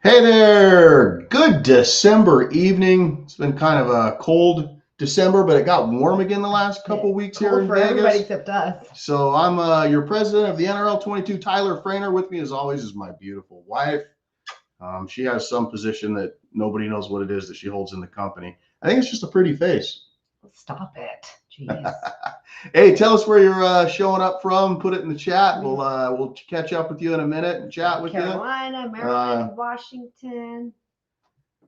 Hey there, good December evening. It's been kind of a cold December, but it got warm again the last couple weeks here Cold in for everybody Vegas. except us. So I'm your president of the NRL22, Tyler Frainer. With me as always is my beautiful wife. She has some position that nobody knows what it is that she holds in the company. I think it's just a pretty face. Stop it. Jeez. Hey, tell us where you're showing up from. Put it in the chat. We'll catch up with you in a minute and chat with Carolina, you. Maryland, Washington.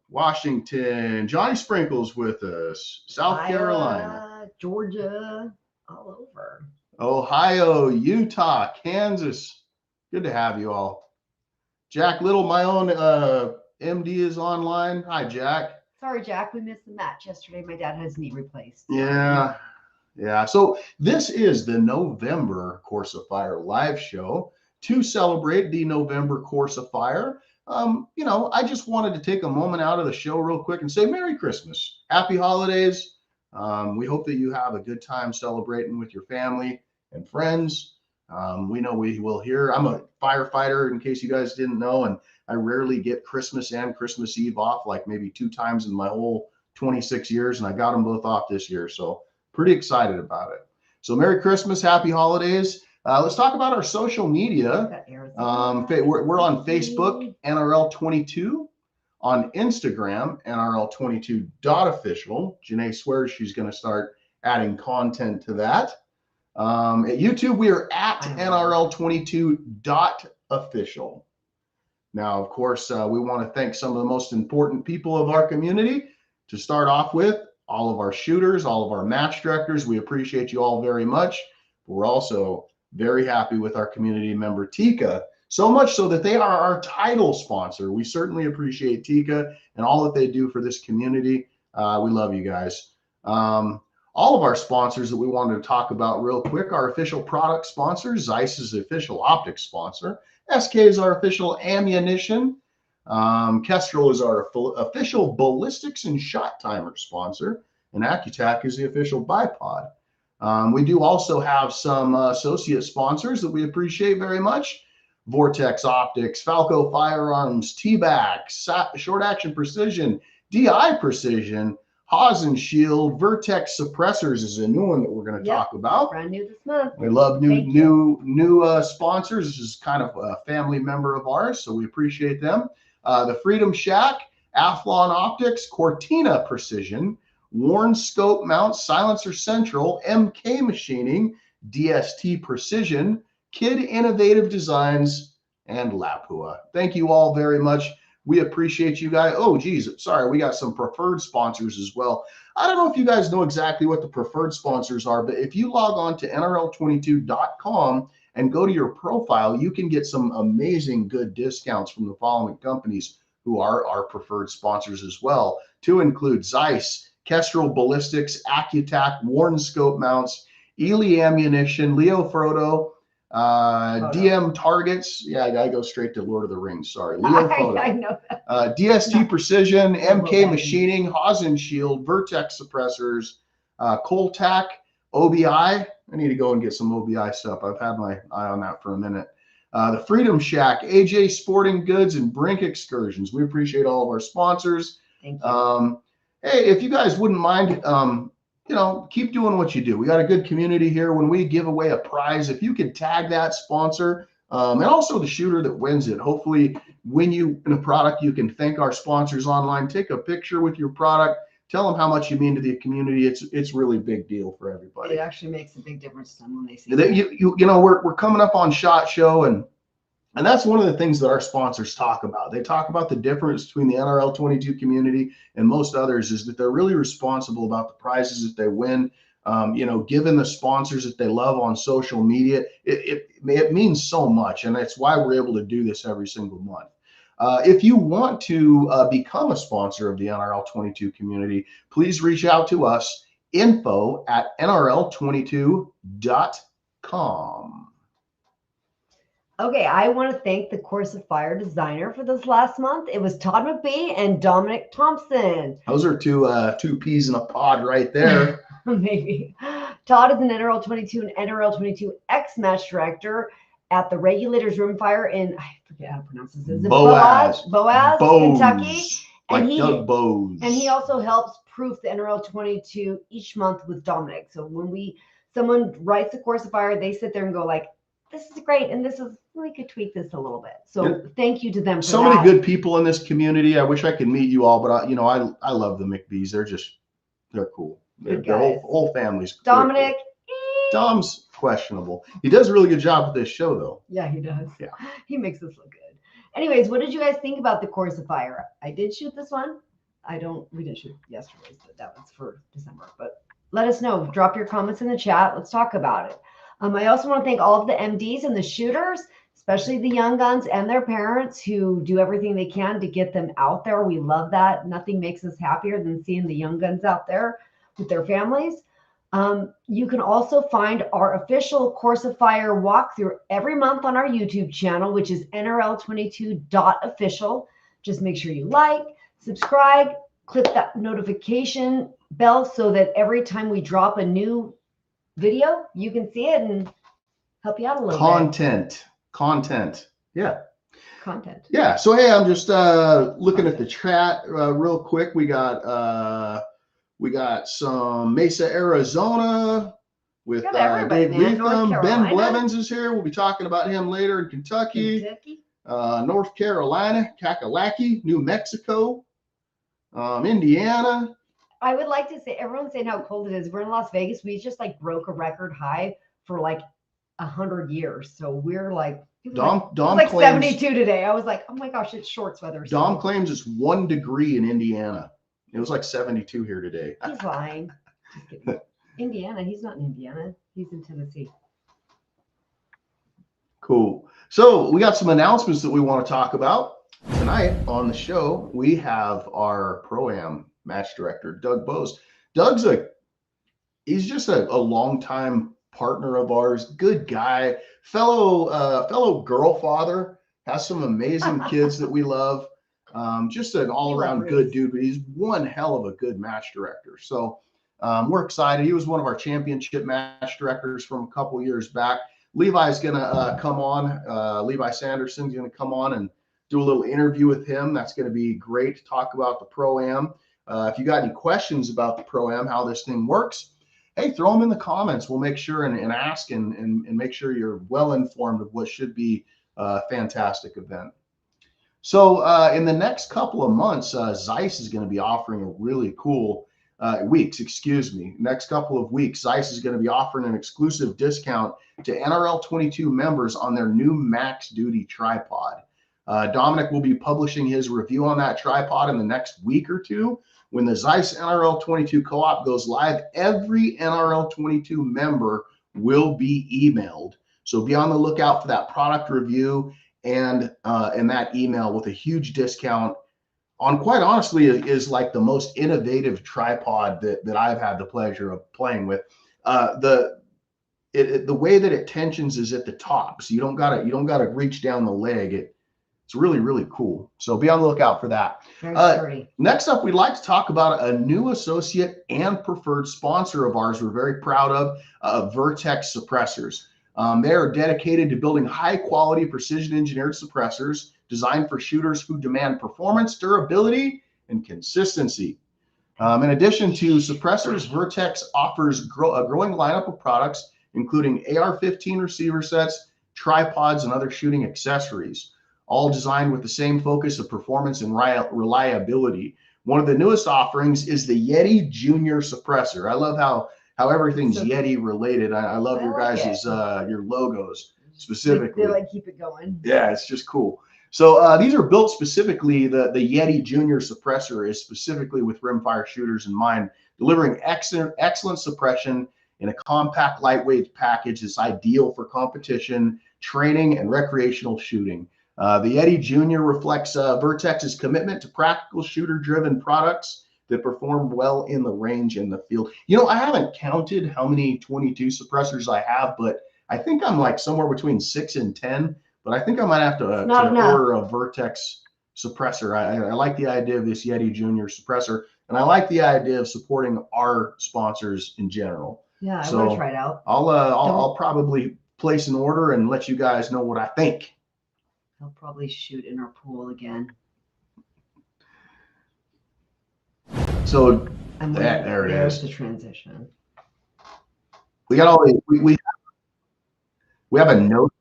Washington. Johnny Sprinkles with us. South Iowa, Carolina. Georgia, all over. Ohio, Utah, Kansas. Good to have you all. Jack Little, my own MD, is online. Hi, Jack. Sorry, Jack, we missed the match yesterday. My dad had his knee replaced. Yeah. So this is the November Course of Fire live show to celebrate the November Course of Fire. I just wanted to take a moment out of the show real quick and say Merry Christmas, Happy Holidays. We hope that you have a good time celebrating with your family and friends. We know we will here. I'm a firefighter, in case you guys didn't know, and I rarely get Christmas and Christmas Eve off, like maybe 2 times in my whole 26 years, and I got them both off this year. So pretty excited about it. So Merry Christmas, Happy Holidays. Let's talk about our social media. We're on Facebook, NRL22, on Instagram, NRL22.official. Janae swears she's going to start adding content to that. At YouTube, we are at NRL22.official. Now, of course, we want to thank some of the most important people of our community. To start off with, all of our shooters, all of our match directors. We appreciate you all very much. We're also very happy with our community member Tikka, so much so that they are our title sponsor. We certainly appreciate Tikka and all that they do for this community. We love you guys. All of our sponsors that we wanted to talk about real quick, our official product sponsor, Zeiss is the official optics sponsor. SK is our official ammunition. Kestrel is our official ballistics and shot timer sponsor, and Accutac is the official bipod. We do also have some associate sponsors that we appreciate very much. Vortex Optics, Falco Firearms, T-Back, Short Action Precision, DI Precision, Haas and Shield, Vertex Suppressors is a new one that we're going to talk about. Brand new this month. We love new sponsors. This is kind of a family member of ours, so we appreciate them. The Freedom Shack, Athlon Optics, Cortina Precision, Warren Scope Mounts, Silencer Central, MK Machining, DST Precision, Kid Innovative Designs, and Lapua. Thank you all very much. We appreciate you guys. Oh, geez, sorry, we got some preferred sponsors as well. I don't know if you guys know exactly what the preferred sponsors are, but if you log on to NRL22.com and go to your profile, you can get some amazing good discounts from the following companies who are our preferred sponsors as well, to include Zeiss, Kestrel Ballistics, Accutac, Warren Scope Mounts, Ely Ammunition, Leo Frodo, DM Targets. Yeah, I gotta go straight to Lord of the Rings. Sorry, Leo Photo. I know that. DST Precision, MK Machining, Haas and Shield, Vertex Suppressors, Coltac, OBI. I need to go and get some OBI stuff. I've had my eye on that for a minute. The Freedom Shack, AJ Sporting Goods, and Brink Excursions. We appreciate all of our sponsors. Thank you. Hey, if you guys wouldn't mind, keep doing what you do. We got a good community here. When we give away a prize, if you could tag that sponsor and also the shooter that wins it, hopefully when you win a product, you can thank our sponsors online, take a picture with your product, tell them how much you mean to the community. It's really a big deal for everybody. It actually makes a big difference to them when they see it. We're coming up on SHOT Show, and that's one of the things that our sponsors talk about. They talk about the difference between the NRL22 community and most others is that they're really responsible about the prizes that they win. Given the sponsors that they love on social media, it means so much, and that's why we're able to do this every single month. If you want to become a sponsor of the NRL22 community, please reach out to us, info@nrl22.com. Okay, I want to thank the Course of Fire designer for this last month. It was Todd McBee and Dominic Thompson. Those are two peas in a pod right there. Maybe. Todd is an NRL22 and NRL22 X match director, at the Regulators Rimfire in, I forget how to pronounce this. Is it Boaz, Kentucky? like And Doug Bowes. And he also helps proof the NRL22 each month with Dominic. So when someone writes a course of fire, they sit there and go like, this is great, and this is, we could tweak this a little bit. So thank you to them for so that. many good people in this community. I wish I could meet you all, but I love the McBees. They're cool. Their whole family's Dominic. Cool. Dom's questionable. He does a really good job with this show, though. Yeah, he does. Yeah, he makes us look good. Anyways, what did you guys think about the course of fire? I did shoot this one. We didn't shoot yesterday, so that was for December. But let us know. Drop your comments in the chat. Let's talk about it. I also want to thank all of the MDs and the shooters, especially the young guns and their parents who do everything they can to get them out there. We love that. Nothing makes us happier than seeing the young guns out there with their families. You can also find our official Course of Fire walkthrough every month on our YouTube channel, which is NRL22.official. Just make sure you like, subscribe, click that notification bell so that every time we drop a new video, you can see it and help you out a little bit. Content. Yeah. Content. Yeah. So, hey, I'm just looking at the chat real quick. We got some Mesa, Arizona with Dave Leatham. Ben Blevins is here. We'll be talking about him later in Kentucky. North Carolina, Kakalaki, New Mexico, Indiana. I would like to say, everyone's saying how cold it is. We're in Las Vegas. We just like broke a record high for like 100 years. So we're like, Dom like claims, 72 today. I was like, oh my gosh, it's shorts weather. Dom claims it's 1 degree in Indiana. It was like 72 here today. He's lying. Just kidding. Indiana. He's not in Indiana. He's in Tennessee. Cool. So we got some announcements that we want to talk about tonight on the show. We have our Pro-Am match director, Doug Bowes. He's just a longtime partner of ours. Good guy, fellow girl father, has some amazing kids that we love. Just an all-around good dude, but he's one hell of a good match director. So we're excited. He was one of our championship match directors from a couple years back. Levi's going to come on. Levi Sanderson's going to come on and do a little interview with him. That's going to be great to talk about the Pro-Am. If you got any questions about the Pro-Am, how this thing works, hey, throw them in the comments. We'll make sure and ask and make sure you're well informed of what should be a fantastic event. So in the next couple of months, Zeiss is going to be offering a really cool next couple of weeks, Zeiss is going to be offering an exclusive discount to NRL22 members on their new Max Duty tripod. Dominic will be publishing his review on that tripod in the next week or two. When the Zeiss NRL22 co-op goes live, every NRL22 member will be emailed. So be on the lookout for that product review and that email with a huge discount on, quite honestly, is like the most innovative tripod that I've had the pleasure of playing with. The way that it tensions is at the top, so you don't gotta reach down the leg. It's really, really cool. So be on the lookout for that. Next up, we'd like to talk about a new associate and preferred sponsor of ours we're very proud of, Vertex Suppressors. They are dedicated to building high-quality, precision-engineered suppressors designed for shooters who demand performance, durability, and consistency. In addition to suppressors, Vertex offers a growing lineup of products, including AR-15 receiver sets, tripods, and other shooting accessories, all designed with the same focus of performance and reliability. One of the newest offerings is the Yeti Junior suppressor. I love how everything's Yeti related. I love your guys' your logos specifically. They like keep it going. Yeah, it's just cool. So these are built specifically, the Yeti Junior suppressor is specifically with rimfire shooters in mind, delivering excellent suppression in a compact, lightweight package that's ideal for competition, training, and recreational shooting. The Yeti Junior reflects Vertex's commitment to practical shooter-driven products that perform well in the range in the field. You know, I haven't counted how many 22 suppressors I have, but I think I'm like somewhere between 6 and 10. But I think I might have to order a Vertex suppressor. I like the idea of this Yeti Junior suppressor, and I like the idea of supporting our sponsors in general. Yeah, I want to try it out. I'll probably place an order and let you guys know what I think. He'll probably shoot in our pool again. So there it is. The transition. We got all the, we have a note.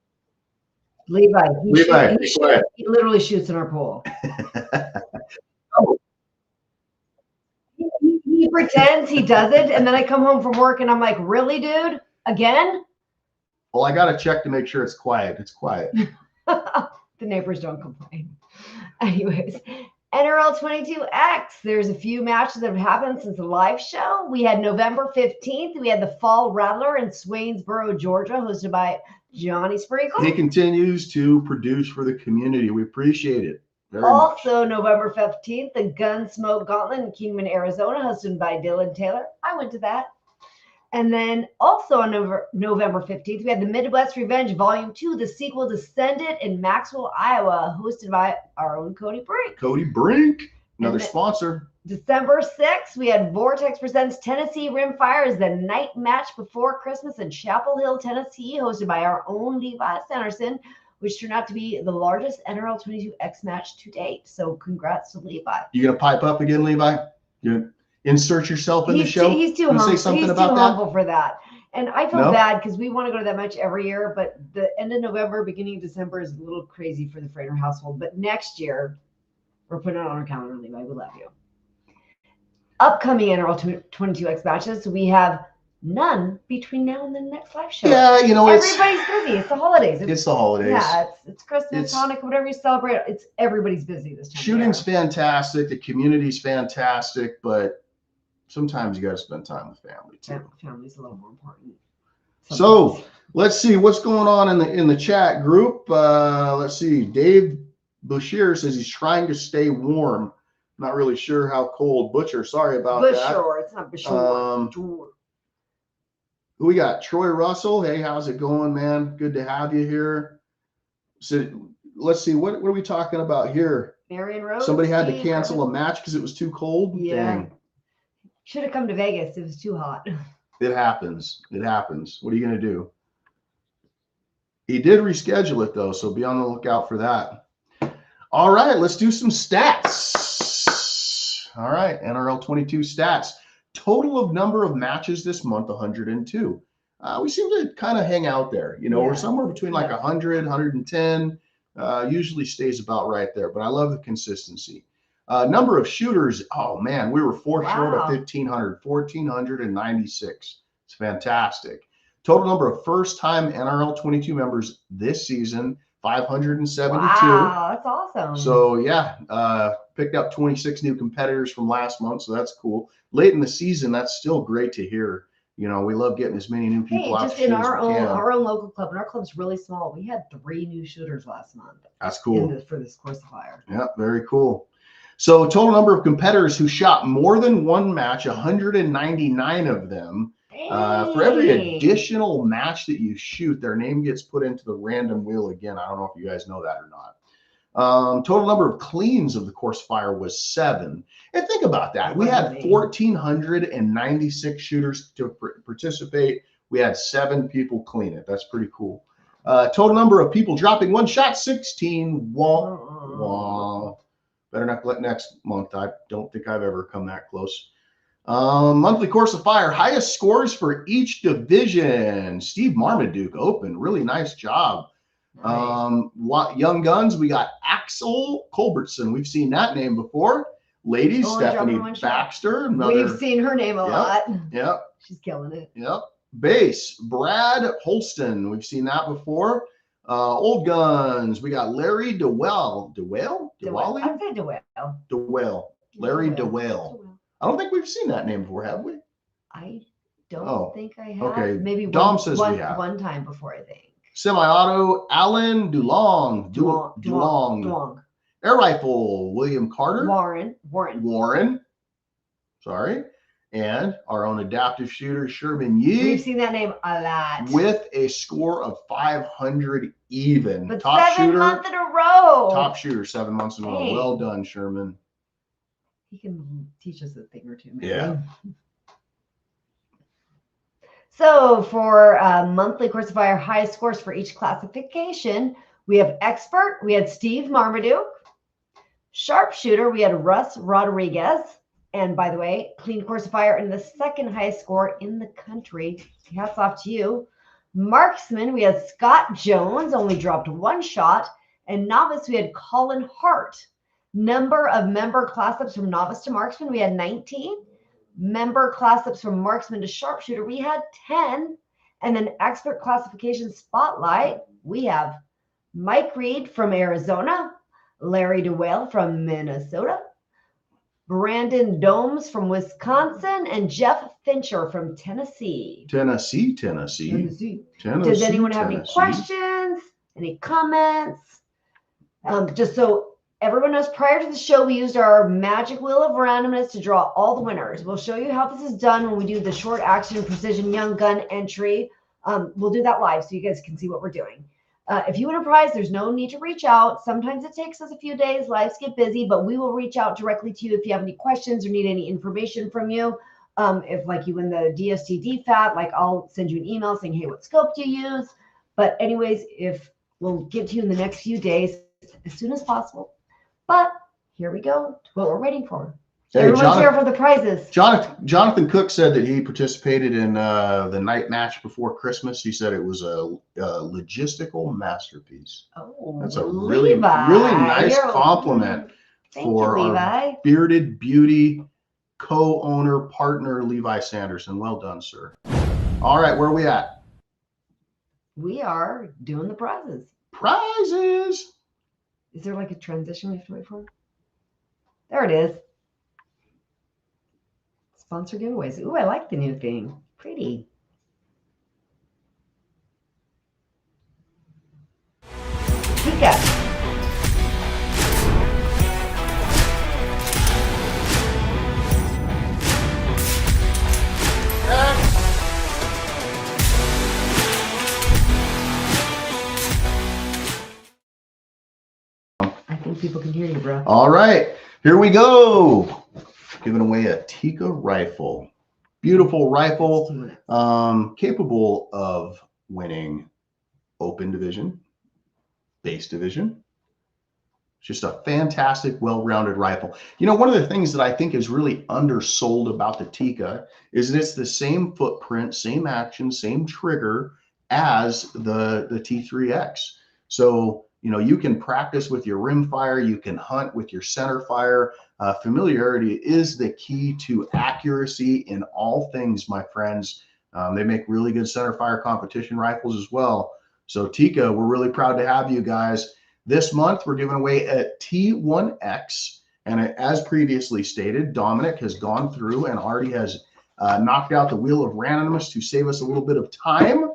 Levi, Levi, he literally shoots in our pool. Oh. He pretends he does it, and then I come home from work and I'm like, really, dude? Again? Well, I got to check to make sure it's quiet. It's quiet. The neighbors don't complain. Anyways, NRL22X. There's a few matches that have happened since the live show. We had November 15th. We had the Fall Rattler in Swainsboro, Georgia, hosted by Johnny Sprinkle. He continues to produce for the community. We appreciate it very Also, much. November 15th, the Gunsmoke Gauntlet in Kingman, Arizona, hosted by Dylan Taylor. I went to that. And then also on November 15th, we had the Midwest Revenge Volume 2, the sequel Descendant in Maxwell, Iowa, hosted by our own Cody Brink. Cody Brink, another sponsor. December 6th, we had Vortex Presents Tennessee Rimfire as the night match before Christmas in Chapel Hill, Tennessee, hosted by our own Levi Sanderson, which turned out to be the largest NRL22X match to date. So congrats to Levi. You going to pipe up again, Levi? You insert yourself in the show? He's too humble. Say something he's about too that? humble for that. And I feel bad because we want to go to that match every year, but the end of November, beginning of December is a little crazy for the Frater household. But next year, we're putting it on our calendar, Levi. We love you. Upcoming NRL22X matches, we have none between now and the next live show. Yeah, you know, everybody's busy. It's the holidays. It's the holidays. Yeah, it's Christmas, Hanukkah, whatever you celebrate. Everybody's busy this time. Shooting's fantastic. The community's fantastic, but sometimes you got to spend time with family too. Family's a little more important. Sometimes. So let's see what's going on in the chat group. Let's see. Dave Bouchier says he's trying to stay warm. Not really sure how cold. Butcher, sorry about that. Butcher, it's not Butcher. Who we got? Troy Russell. Hey, how's it going, man? Good to have you here. So let's see. What are we talking about here? Marion Rose. Somebody had to cancel a match because it was too cold. Yeah. Dang. Should have come to Vegas. It was too hot. It happens. It happens. What are you going to do? He did reschedule it, though, so be on the lookout for that. All right, let's do some stats. All right, NRL22 stats. Total of number of matches this month, 102. We seem to kind of hang out there. You know, we're somewhere between like 100, 110. Usually stays about right there, but I love the consistency. Number of shooters, oh man, we were four short of 1,500, 1,496. It's fantastic. Total number of first-time NRL22 members this season, 572. Wow, that's awesome. So yeah, picked up 26 new competitors from last month, so that's cool. Late in the season, that's still great to hear. You know, we love getting as many new people out. Just in our own local club, and our club's really small. We had 3 new shooters last month. That's cool. For this course of fire. Yeah, very cool. So total number of competitors who shot more than one match, 199 of them. For every additional match that you shoot, their name gets put into the random wheel again. I don't know if you guys know that or not. Total number of cleans of the course fire was 7. And think about that. We had 1,496 shooters to participate. We had 7 people clean it. That's pretty cool. Total number of people dropping one shot, 16. Wah, wah. Better not let next month. I don't think I've ever come that close. Monthly course of fire, highest scores for each division. Steve Marmaduke open. Really nice job. Nice. Young Guns, we got Axel Culbertson. We've seen that name before. Ladies, Stephanie Baxter. We've seen her name a lot. Yep. She's killing it. Yep. Bass, Brad Holston. We've seen that before. Old Guns, we got Larry DeWell. DeWell? I'd say DeWell. DeWell. Larry DeWell. I don't think we've seen that name before, have we? I don't think I have. Okay. Maybe Dom says we have. One time before, I think. Semi-auto, Alan Dulong. Dulong. Air rifle, William Carter. Warren. Sorry. And our own adaptive shooter, Sherman Yee. We've seen that name a lot. With a score of 500 even. But top 7 months in a row. Top shooter, 7 months in a row. Well done, Sherman. He can teach us a thing or two, maybe. Yeah. So for monthly course of fire high scores for each classification, we have expert, we had Steve Marmaduke. Sharpshooter, we had Russ Rodriguez. And by the way, clean course of fire and the second highest score in the country. Hats off to you. Marksman, we had Scott Jones, only dropped one shot. And novice, we had Colin Hart. Number of member class ups from novice to marksman, we had 19. Member class ups from marksman to sharpshooter, we had 10. And then expert classification spotlight, we have Mike Reed from Arizona, Larry DeWale from Minnesota, Brandon Domes from Wisconsin, and Jeff Fincher from Tennessee. Tennessee. Does anyone have any questions? Any comments? Just so everyone knows, prior to the show, we used our magic wheel of randomness to draw all the winners. We'll show you how this is done when we do the short action precision young gun entry. We'll do that live so you guys can see what we're doing. If you win a prize, there's no need to reach out. Sometimes it takes us a few days. Lives get busy, but we will reach out directly to you if you have any questions or need any information from you. If like you win the DST DFAT, like I'll send you an email saying, hey, what scope do you use? But anyways, if we'll get to you in the next few days as soon as possible. But here we go to what we're waiting for. Hey, everyone's here for the prizes. Jonathan Cook said that he participated in the night match before Christmas. He said it was a logistical masterpiece. Oh, that's a really nice compliment for our bearded beauty co-owner partner Levi Sanderson. Well done, sir. All right, where are we at? We are doing the prizes. Prizes. Is there like a transition we have to wait for? There it is. Sponsor giveaways. Ooh, I like the new thing. Pretty. Tikka. I think people can hear you, bro. All right, here we go. Giving away a Tikka rifle. Beautiful rifle, capable of winning open division, base division. Just a fantastic, well-rounded rifle. You know, one of the things that I think is really undersold about the Tikka is that it's the same footprint, same action, same trigger as the T3X. So, you know, you can practice with your rim fire, you can hunt with your center fire. Familiarity is the key to accuracy in all things, my friends. They make really good center fire competition rifles as well. So Tikka, we're really proud to have you guys. This month, we're giving away a T1X. And as previously stated, Dominic has gone through and already has knocked out the wheel of randomness to save us a little bit of time.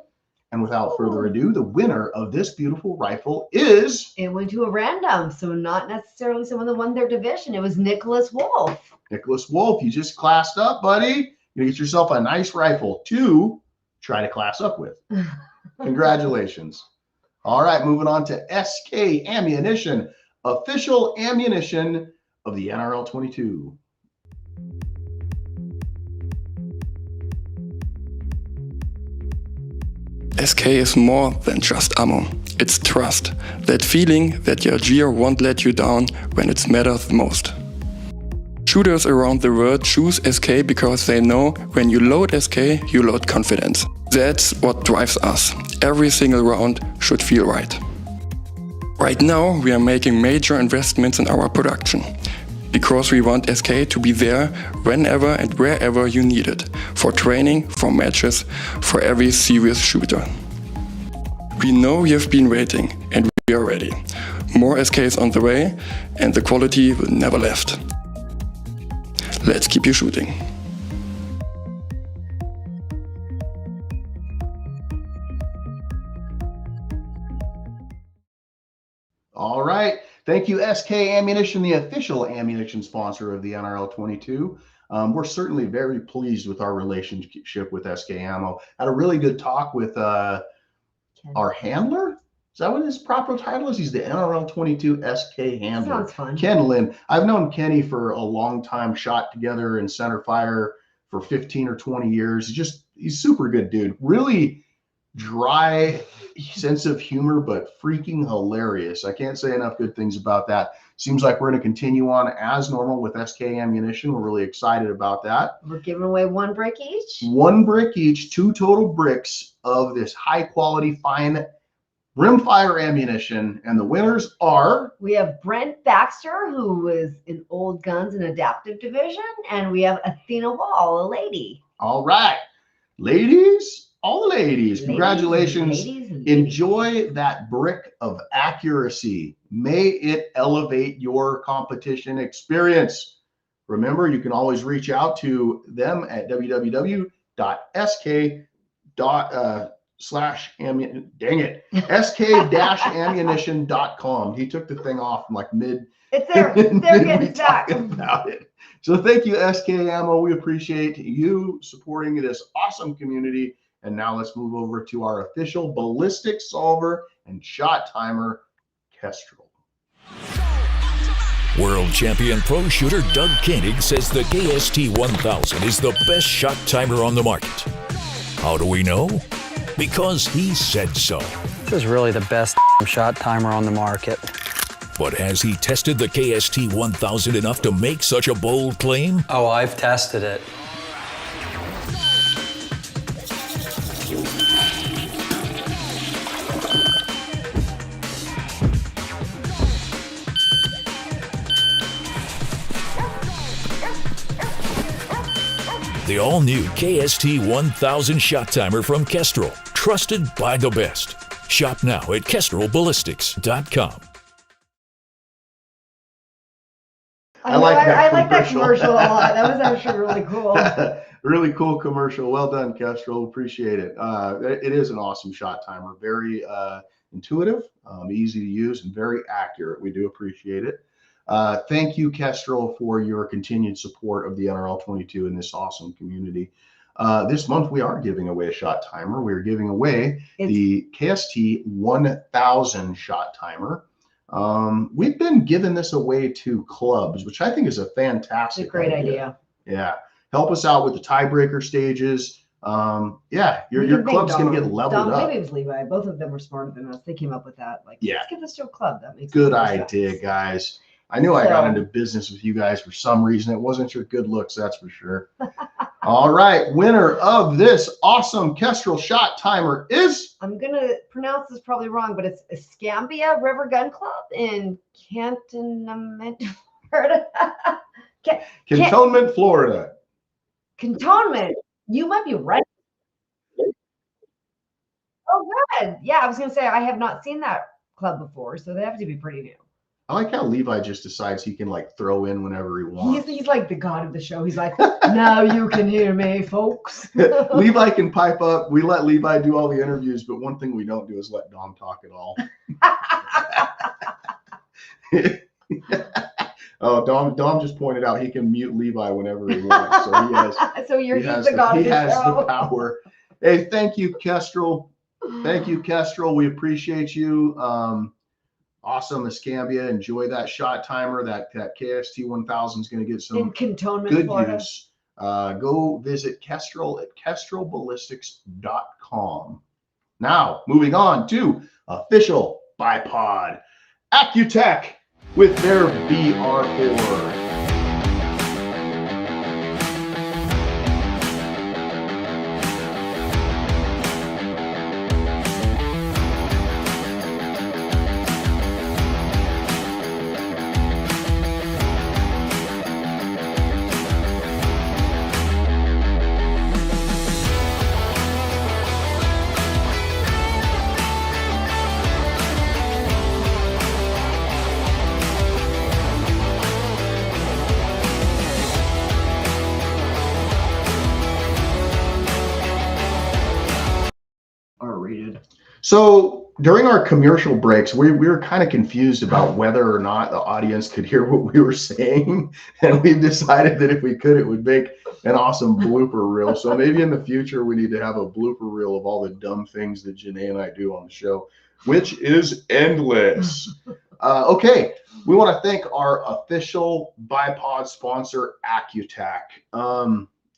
And without further ado, the winner of this beautiful rifle is... It went to a random, so not necessarily someone that won their division. It was Nicholas Wolf. Nicholas Wolf, you just classed up, buddy. You get yourself a nice rifle to try to class up with. Congratulations. All right, moving on to SK Ammunition, official ammunition of the NRL22. SK is more than just ammo. It's trust. That feeling that your gear won't let you down when it matters most. Shooters around the world choose SK because they know when you load SK, you load confidence. That's what drives us. Every single round should feel right. Right now, we are making major investments in our production, because we want SK to be there whenever and wherever you need it, for training, for matches, for every serious shooter. We know you've been waiting, and we are ready. More SKs on the way, and the quality will never lift. Let's keep you shooting. All right. Thank you, SK Ammunition, the official ammunition sponsor of the NRL22. We're certainly very pleased with our relationship with SK Ammo. Had a really good talk with our handler. Is that what his proper title is? He's the NRL22 SK handler. Sounds fun. Ken Lynn. I've known Kenny for a long time, shot together in center fire for 15 or 20 years. he's super good dude. Really dry sense of humor, but freaking hilarious. I can't say enough good things about that. Seems like we're going to continue on as normal with SK Ammunition. We're really excited about that. We're giving away 1 brick each. 1 brick each, 2 total bricks of this high quality, fine rimfire ammunition. And the winners are... We have Brent Baxter, who is in Old Guns and Adaptive Division. And we have Athena Wall, a lady. All right. Ladies, all the ladies, congratulations. Ladies. Enjoy that brick of accuracy. May it elevate your competition experience. Remember, you can always reach out to them at sk.ammunition.com. He took the thing off from like mid. It's there. They're getting back about it. So thank you, SK Ammo. We appreciate you supporting this awesome community. And now let's move over to our official ballistic solver and shot timer, Kestrel. World champion pro shooter Doug Koenig says the KST-1000 is the best shot timer on the market. How do we know? Because he said so. This is really the best shot timer on the market. But has he tested the KST-1000 enough to make such a bold claim? Oh, I've tested it. The all-new KST-1000 shot timer from Kestrel, trusted by the best. Shop now at KestrelBallistics.com. I like that commercial a lot. That was actually really cool. Really cool commercial. Well done, Kestrel. Appreciate it. It is an awesome shot timer. Very intuitive, easy to use, and very accurate. We do appreciate it. Thank you, Kestrel, for your continued support of the NRL22 in this awesome community. This month, we are giving away a shot timer. We're giving away the KST-1000 shot timer. We've been giving this away to clubs, which I think is a fantastic great idea. Yeah. Help us out with the tiebreaker stages. Yeah, your club's going to get leveled up. Maybe it was Levi. Both of them were smarter than us. They came up with that. Like, yeah. Let's give this to a club. That makes good idea, guys. I knew I got into business with you guys for some reason. It wasn't your good looks, that's for sure. All right, winner of this awesome Kestrel shot timer is... I'm going to pronounce this probably wrong, but it's Escambia River Gun Club in Cantonment, Florida. Cantonment, Florida. Cantonment. You might be right. Oh, good. Yeah, I was going to say, I have not seen that club before, so they have to be pretty new. I like how Levi just decides he can like throw in whenever he wants. He's like the god of the show. He's like, now you can hear me, folks. Levi can pipe up. We let Levi do all the interviews, but one thing we don't do is let Dom talk at all. Oh, Dom just pointed out he can mute Levi whenever he wants. So he has. So he's the god of the show. He has the power. Hey, thank you, Kestrel. Thank you, Kestrel. We appreciate you. Awesome, Escambia. Enjoy that shot timer. That KST-1000 is going to get some in Cantonment, good Florida. use. Go visit Kestrel at KestrelBallistics.com. Now, moving on to official bipod Accutech with their BR4. So during our commercial breaks, we were kind of confused about whether or not the audience could hear what we were saying. And we decided that if we could, it would make an awesome blooper reel. So maybe in the future, we need to have a blooper reel of all the dumb things that Janae and I do on the show, which is endless. Okay, we want to thank our official bipod sponsor, Accutech.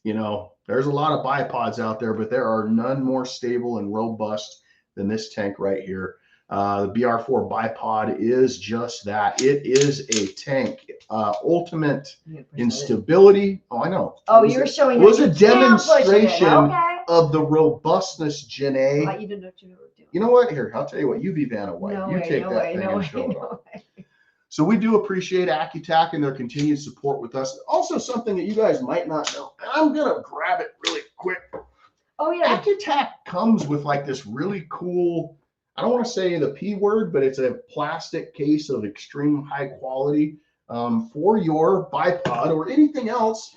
You know, there's a lot of bipods out there, but there are none more stable and robust than this tank right here. The BR4 bipod is just that. It is a tank. Ultimate in stability. Oh, I know. Oh, you're showing it was you a can't push it in. demonstration Okay. of the robustness, Janae. Thought you didn't know what you were doing. You know what? Here, I'll tell you what. You be Vanna White. No you way, take no that way, thing no and way, show it no off. way. So we do appreciate AccuTac and their continued support with us. Also, something that you guys might not know. And I'm gonna grab it really quick. Oh yeah. AccuTac comes with like this really cool, I don't want to say the P word, but it's a plastic case of extreme high quality for your bipod or anything else,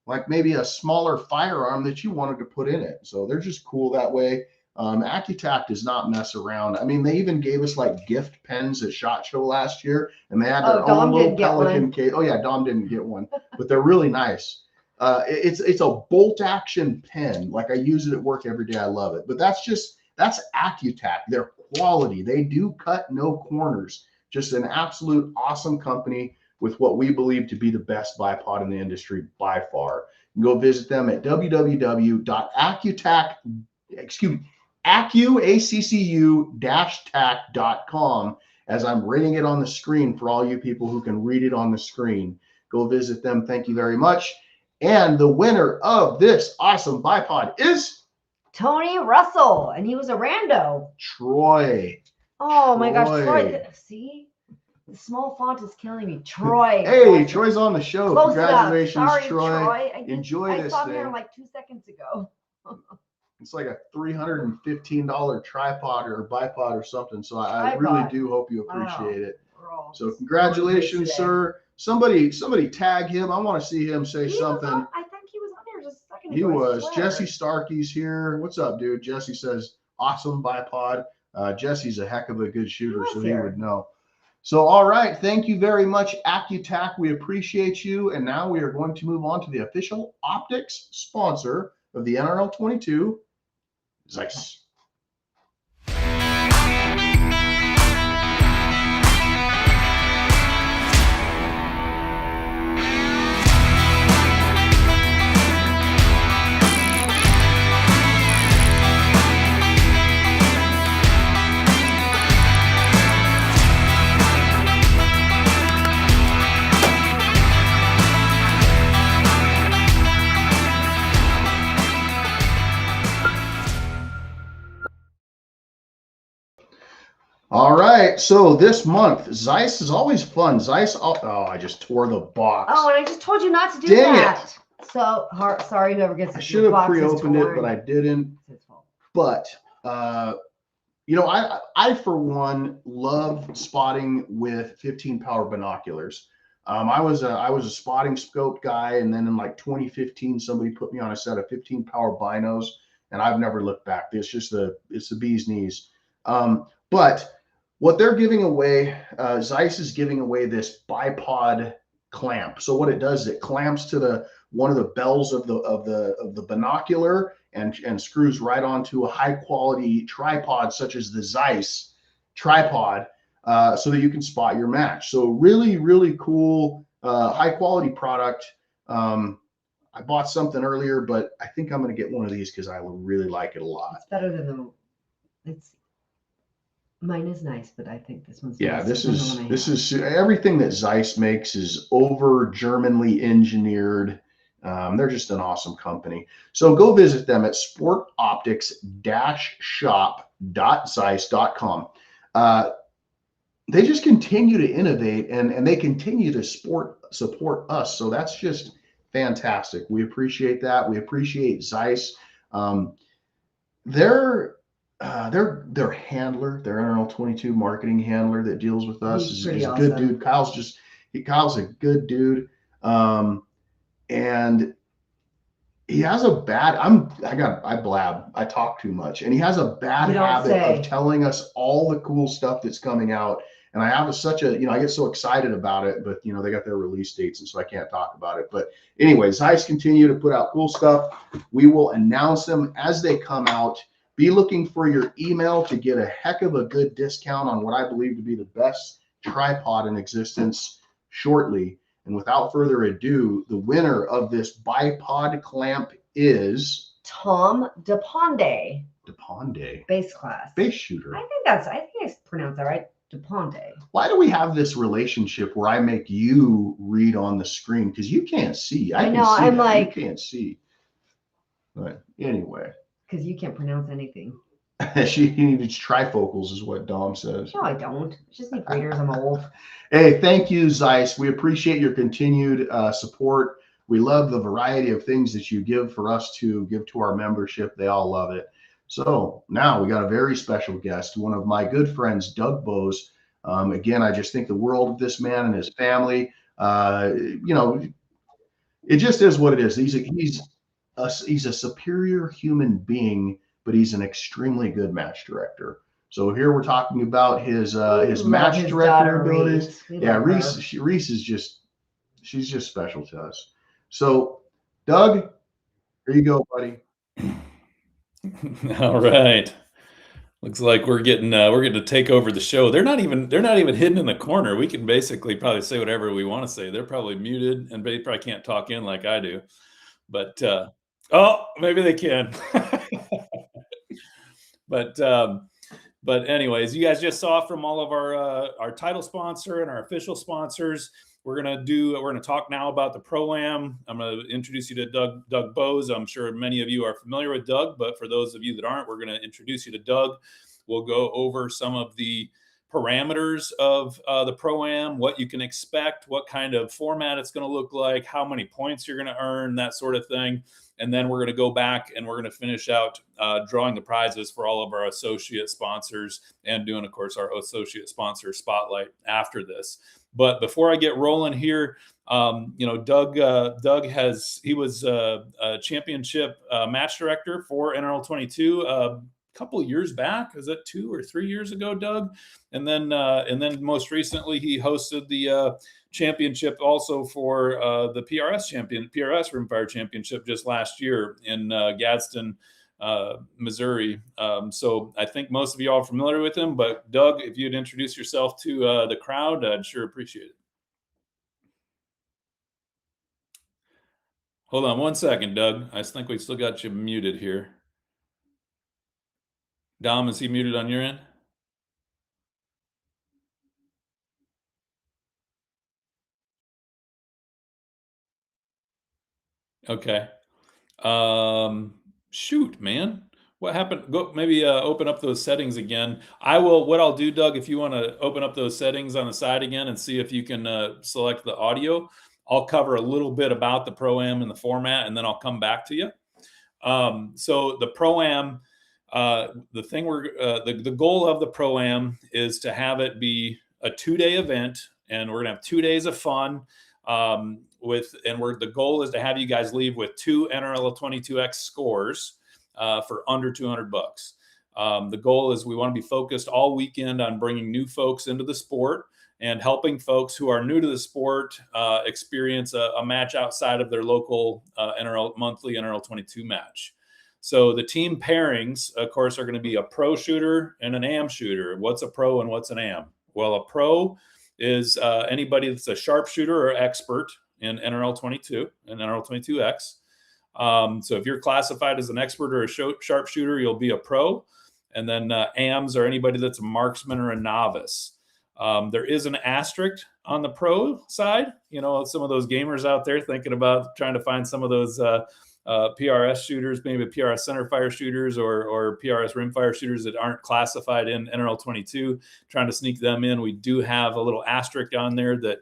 like maybe a smaller firearm that you wanted to put in it. So they're just cool that way. AccuTac does not mess around. I mean, they even gave us like gift pens at SHOT Show last year, and they had their own little Pelican case. Oh yeah, Dom didn't get one, but they're really nice. It's a bolt action pen. Like I use it at work every day. I love it. But that's AccuTac. They're quality. They do cut no corners. Just an absolute awesome company with what we believe to be the best bipod in the industry by far. You can go visit them at accu-tac.com, as I'm reading it on the screen for all you people who can read it on the screen. Go visit them. Thank you very much. And the winner of this awesome bipod is Tony Russell, and he was a rando. Troy. Oh my gosh, Troy! See, the small font is killing me. Troy. Hey, Troy's on the show. Close Congratulations, Sorry, Troy. Enjoy this I saw thing. him here like 2 seconds ago. It's like a $315 tripod or bipod or something. So I really do hope you appreciate it. So congratulations, sir. Somebody tag him. I want to see him say something. I think he was on there just a second ago. He was. Jesse Starkey's here. What's up, dude? Jesse says, awesome bipod. Jesse's a heck of a good shooter, so he would know. So, all right. Thank you very much, AccuTac. We appreciate you. And now we are going to move on to the official optics sponsor of the NRL22, Zeiss. All right, so this month, Zeiss is always fun. Zeiss, oh, I just tore the box. Oh, and I just told you not to do Dang that. It. So, sorry, whoever gets it. I should have pre-opened it, but I didn't. But, you know, I for one, love spotting with 15 power binoculars. I was a spotting scope guy, and then in like 2015, somebody put me on a set of 15 power binos, and I've never looked back. It's the bee's knees. But what they're giving away, Zeiss is giving away this bipod clamp. So what it does is it clamps to one of the bells of the binocular and screws right onto a high quality tripod such as the Zeiss tripod, so that you can spot your match. So really, really cool, high quality product. I bought something earlier, but I think I'm going to get one of these because I really like it a lot. It's better than mine is nice, but I think this one's yeah. nice. This is everything that Zeiss makes is over Germanly engineered. They're just an awesome company. So go visit them at sportoptics-shop.zeiss.com. They just continue to innovate and they continue to support us. So that's just fantastic. We appreciate that. We appreciate Zeiss. Their handler, their NRL22 marketing handler that deals with us is a good dude. Kyle's a good dude. And he has a bad, I talk too much, and he has a bad habit of telling us all the cool stuff that's coming out. And I have I get so excited about it, but they got their release dates, and so I can't talk about it. But anyways, Zeiss continue to put out cool stuff. We will announce them as they come out. Be looking for your email to get a heck of a good discount on what I believe to be the best tripod in existence shortly. And without further ado, the winner of this bipod clamp is Tom DePonde, DePonde, base class. base shooter. I think I pronounced that right. DePonde. Why do we have this relationship where I make you read on the screen? Because you can't see. I know, I'm like, you can't see. But anyway. Because you can't pronounce anything. She needs trifocals is what Dom says. No, I don't. It's just need readers. I'm old. Hey, thank you, Zeiss. We appreciate your continued support. We love the variety of things that you give for us to give to our membership. They all love it. So now we got a very special guest, one of my good friends, Doug Bose. Again, I just think the world of this man and his family. You know, it just is what it is. He's a superior human being, but he's an extremely good match director. So here we're talking about his match director abilities. Yeah, Reese is she's just special to us. So Doug, here you go, buddy. All right. Looks like we're getting to take over the show. They're not even hidden in the corner. We can basically probably say whatever we want to say. They're probably muted and they probably can't talk in like I do. But oh, maybe they can. But anyways, you guys just saw from all of our title sponsor and our official sponsors. We're gonna talk now about the Pro-Am. I'm gonna introduce you to Doug Bose. I'm sure many of you are familiar with Doug, but for those of you that aren't, we're gonna introduce you to Doug. We'll go over some of the parameters of the Pro-Am, what you can expect, what kind of format it's going to look like, how many points you're going to earn, that sort of thing. And then we're going to go back and we're going to finish out drawing the prizes for all of our associate sponsors and doing, of course, our associate sponsor spotlight after this. But before I get rolling here, Doug was a championship match director for NRL22 couple of years back. Is that 2 or 3 years ago, Doug? And then most recently he hosted the championship also for the PRS Rimfire Championship just last year in Gadsden, Missouri. So I think most of you all are familiar with him, but Doug, if you'd introduce yourself to the crowd, I'd sure appreciate it. Hold on one second, Doug. I think we still got you muted here. Dom, is he muted on your end? Okay. Shoot, man. What happened? Go maybe open up those settings again. What I'll do, Doug, if you want to open up those settings on the side again and see if you can select the audio, I'll cover a little bit about the Pro-Am and the format, and then I'll come back to you. So the Pro-Am, the goal of the Pro-Am is to have it be a 2-day event, and we're gonna have 2 days of fun. The goal is to have you guys leave with 2 NRL22X scores for under $200. The goal is we want to be focused all weekend on bringing new folks into the sport and helping folks who are new to the sport experience a match outside of their local monthly NRL22 match. So the team pairings, of course, are going to be a pro shooter and an AM shooter. What's a pro and what's an AM? Well, a pro is anybody that's a sharpshooter or expert in NRL22 and NRL22X. So if you're classified as an expert or a sharpshooter, you'll be a pro. And then AMs are anybody that's a marksman or a novice. There is an asterisk on the pro side. You know, some of those gamers out there thinking about trying to find some of those PRS shooters, maybe PRS centerfire shooters or PRS rimfire shooters that aren't classified in NRL22, trying to sneak them in. We do have a little asterisk on there that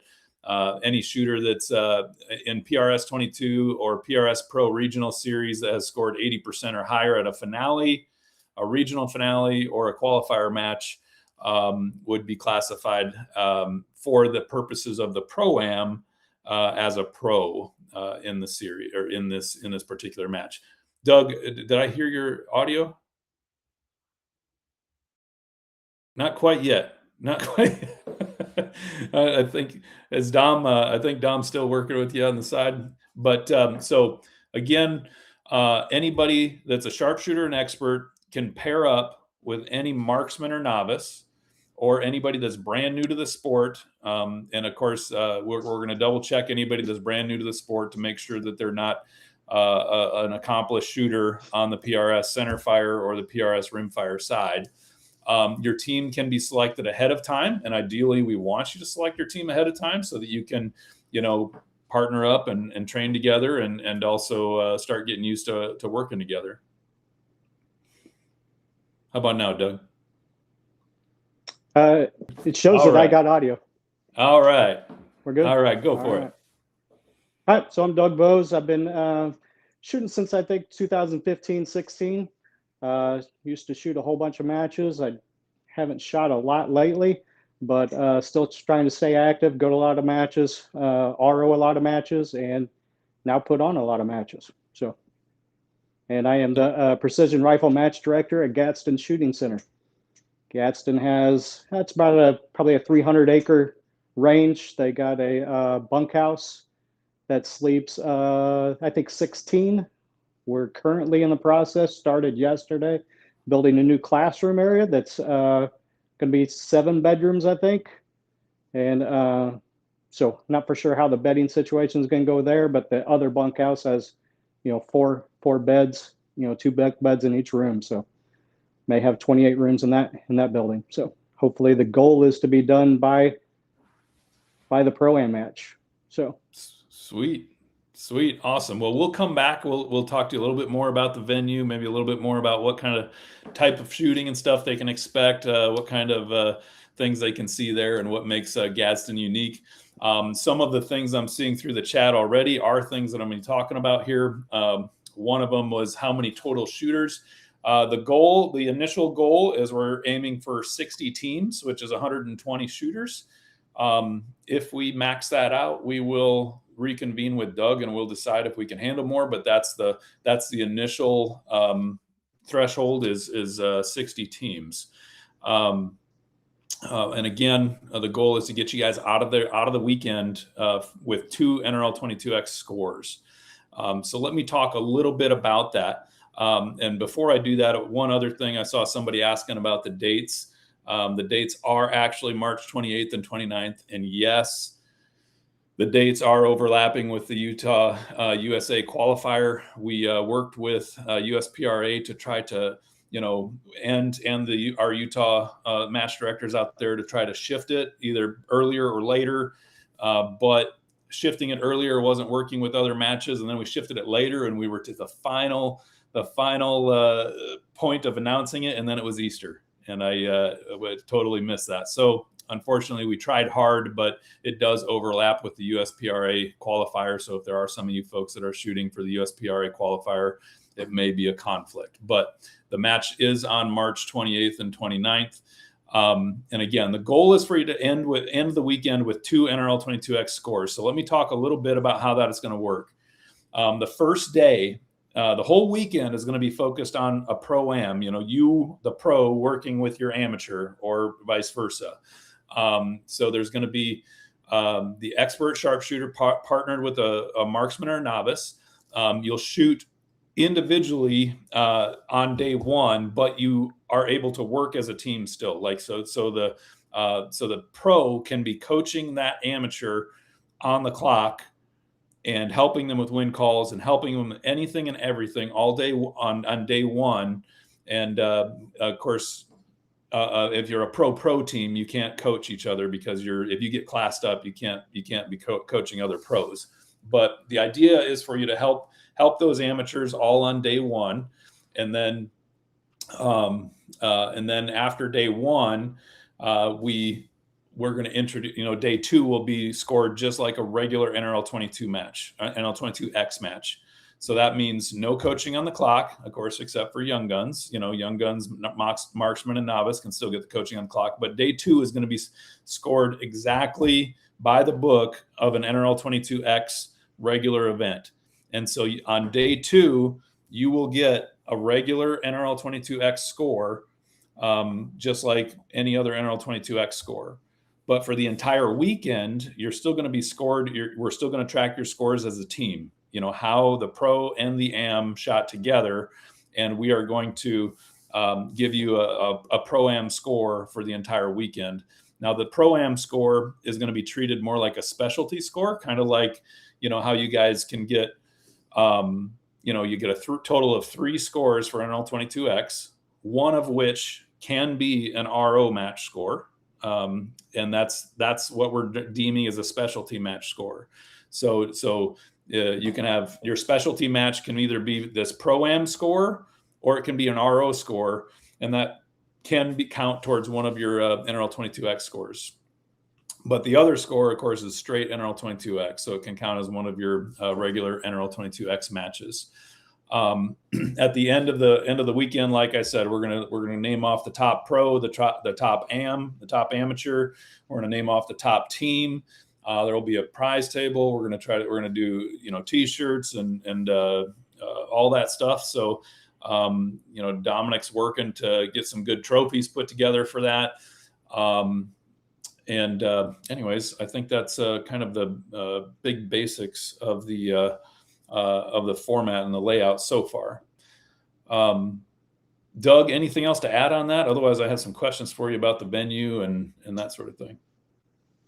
any shooter that's in PRS 22 or PRS Pro Regional Series that has scored 80% or higher at a finale, a regional finale, or a qualifier match would be classified for the purposes of the Pro-Am as a pro in the series or in this particular match. Doug, did I hear your audio? Not quite yet. Not quite. I think Dom's still working with you on the side. But so again, anybody that's a sharpshooter and expert can pair up with any marksman or novice, or anybody that's brand new to the sport. And of course, we're going to double check anybody that's brand new to the sport to make sure that they're not an accomplished shooter on the PRS center fire or the PRS rimfire side. Your team can be selected ahead of time, and ideally we want you to select your team ahead of time so that you can, partner up and train together and also start getting used to working together. How about now, Doug? It shows All that I right. got audio. All right. We're good. All right, go for it. All right, so I'm Doug Bose. I've been shooting since I think 2015, 16. Used to shoot a whole bunch of matches. I haven't shot a lot lately, but still trying to stay active, go to a lot of matches, RO a lot of matches, and now put on a lot of matches. So, and I am the precision rifle match director at Gadsden Shooting Center. Gadsden that's about probably a 300-acre range. They got a bunkhouse that sleeps, I think 16. We're currently in the process, started yesterday, building a new classroom area that's going to be 7 bedrooms, I think. And so not for sure how the bedding situation is going to go there, but the other bunkhouse has, 4 beds, 2 beds in each room. So may have 28 rooms in that building. So hopefully the goal is to be done by the Pro-Am match. So Sweet. Awesome. Well, we'll come back. We'll talk to you a little bit more about the venue, maybe a little bit more about what kind of type of shooting and stuff they can expect, what kind of things they can see there, and what makes Gadsden unique. Some of the things I'm seeing through the chat already are things that I'm going to be talking about here. One of them was how many total shooters. The initial goal is we're aiming for 60 teams, which is 120 shooters. If we max that out, we will reconvene with Doug and we'll decide if we can handle more, but that's the initial threshold is 60 teams. And again, the goal is to get you guys out of the weekend with 2 NRL22X scores. So let me talk a little bit about that. And before I do that, one other thing, I saw somebody asking about the dates. The dates are actually March 28th and 29th. And yes, the dates are overlapping with the Utah USA qualifier. We worked with USPRA to try to, and our Utah match directors out there to try to shift it either earlier or later. But shifting it earlier wasn't working with other matches. And then we shifted it later and we were to the final point of announcing it. And then it was Easter. And I totally missed that. So unfortunately, we tried hard, but it does overlap with the USPRA qualifier. So if there are some of you folks that are shooting for the USPRA qualifier, it may be a conflict. But the match is on March 28th and 29th. And again, the goal is for you to end the weekend with 2 NRL22X scores. So let me talk a little bit about how that is going to work. The first day, the whole weekend is going to be focused on a Pro-Am, you, the pro, working with your amateur or vice versa. So there's going to be the expert sharpshooter partnered with a marksman or a novice. You'll shoot individually on day 1, but you are able to work as a team still. So the pro can be coaching that amateur on the clock and helping them with wind calls and helping them with anything and everything all day on day 1. And of course, if you're a pro team, you can't coach each other because if you get classed up, you can't be coaching other pros. But the idea is for you to help those amateurs all on day 1, and then after day 1, we're going to introduce, day 2 will be scored just like a regular NRL22 match, NRL22X match. So that means no coaching on the clock, of course, except for young guns. Young guns, marksman and novice can still get the coaching on the clock. But day 2 is going to be scored exactly by the book of an NRL22X regular event. And so on day 2, you will get a regular NRL22X score, just like any other NRL22X score. But for the entire weekend, you're still going to be scored. We're still going to track your scores as a team. How the pro and the am shot together, and we are going to give you a Pro-Am score for the entire weekend. Now, the Pro-Am score is going to be treated more like a specialty score, kind of like, how you guys can get, you get a total of 3 scores for NRL22X, one of which can be an RO match score. And that's what we're deeming as a specialty match score. So you can have your specialty match can either be this Pro-Am score or it can be an RO score, and that can count towards one of your NRL22X scores. But the other score, of course, is straight NRL22X, so it can count as one of your regular NRL22X matches. At the end of the weekend, like I said, we're gonna name off the top pro, the top AM, the top amateur. We're gonna name off the top team. There will be a prize table. We're gonna do T-shirts and all that stuff. So Dominic's working to get some good trophies put together for that. Anyways, I think that's kind of the big basics of the format and the layout so far. Doug, anything else to add on that? Otherwise, I have some questions for you about the venue and that sort of thing.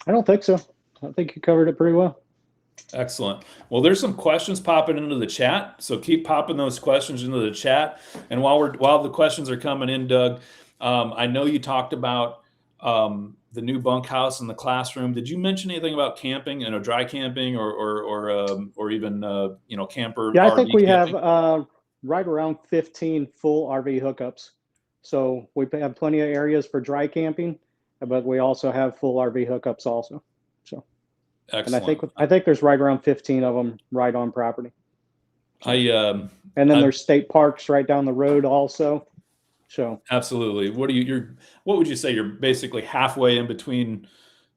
I don't think so. I think you covered it pretty well. Excellent. Well, there's some questions popping into the chat, so keep popping those questions into the chat. And while the questions are coming in, Doug, I know you talked about the new bunkhouse and the classroom. Did you mention anything about camping and dry camping or even camper? Yeah, I RV think we camping? have right around 15 full RV hookups. So we have plenty of areas for dry camping, but we also have full RV hookups also. So, Excellent. and I think there's right around 15 of them right on property. And then there's state parks right down the road also. So absolutely. What would you say? You're basically halfway in between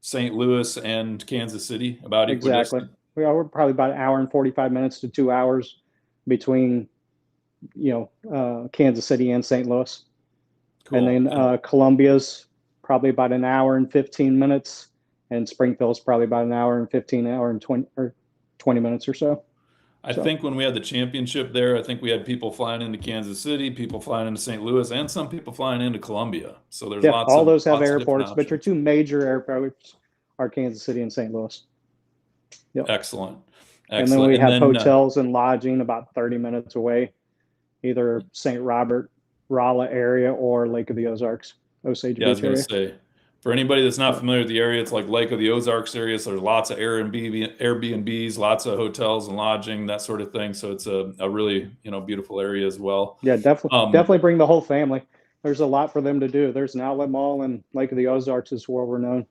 St. Louis and Kansas City, about exactly. equidistant? We're probably about an hour and 45 minutes to 2 hours between, Kansas City and St. Louis. Cool. And then Columbia's probably about an hour and 15 minutes, and Springfield's probably about an hour and 20 minutes or so. I think when we had the championship there, I think we had people flying into Kansas City, people flying into St. Louis, and some people flying into Columbia. So there's all those have lots of airports, different but your two major airports are Kansas City and St. Louis. Yep. Excellent. And then we have hotels and lodging about 30 minutes away, either St. Robert, Rolla area or Lake of the Ozarks, Osage Beach area. I was going to say, for anybody that's not familiar with the area, it's like Lake of the Ozarks area. So there's lots of Airbnbs, lots of hotels and lodging, that sort of thing. So it's a really, beautiful area as well. Yeah, definitely bring the whole family. There's a lot for them to do. There's an outlet mall, and Lake of the Ozarks is where we're known.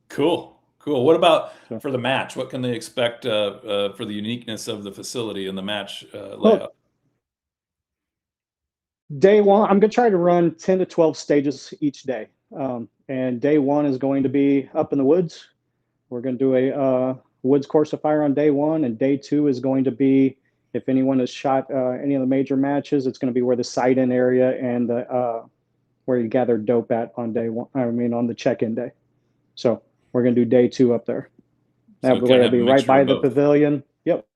Cool. What about for the match? What can they expect for the uniqueness of the facility and the match layout? Day one, I'm going to try to run 10 to 12 stages each day. And day one is going to be up in the woods. We're going to do a woods course of fire on day one. And day two is going to be, if anyone has shot any of the major matches, it's going to be where the sight-in area and where you gather dope at on day one. On the check-in day. So we're going to do day two up there. That will be right by the pavilion. Yep.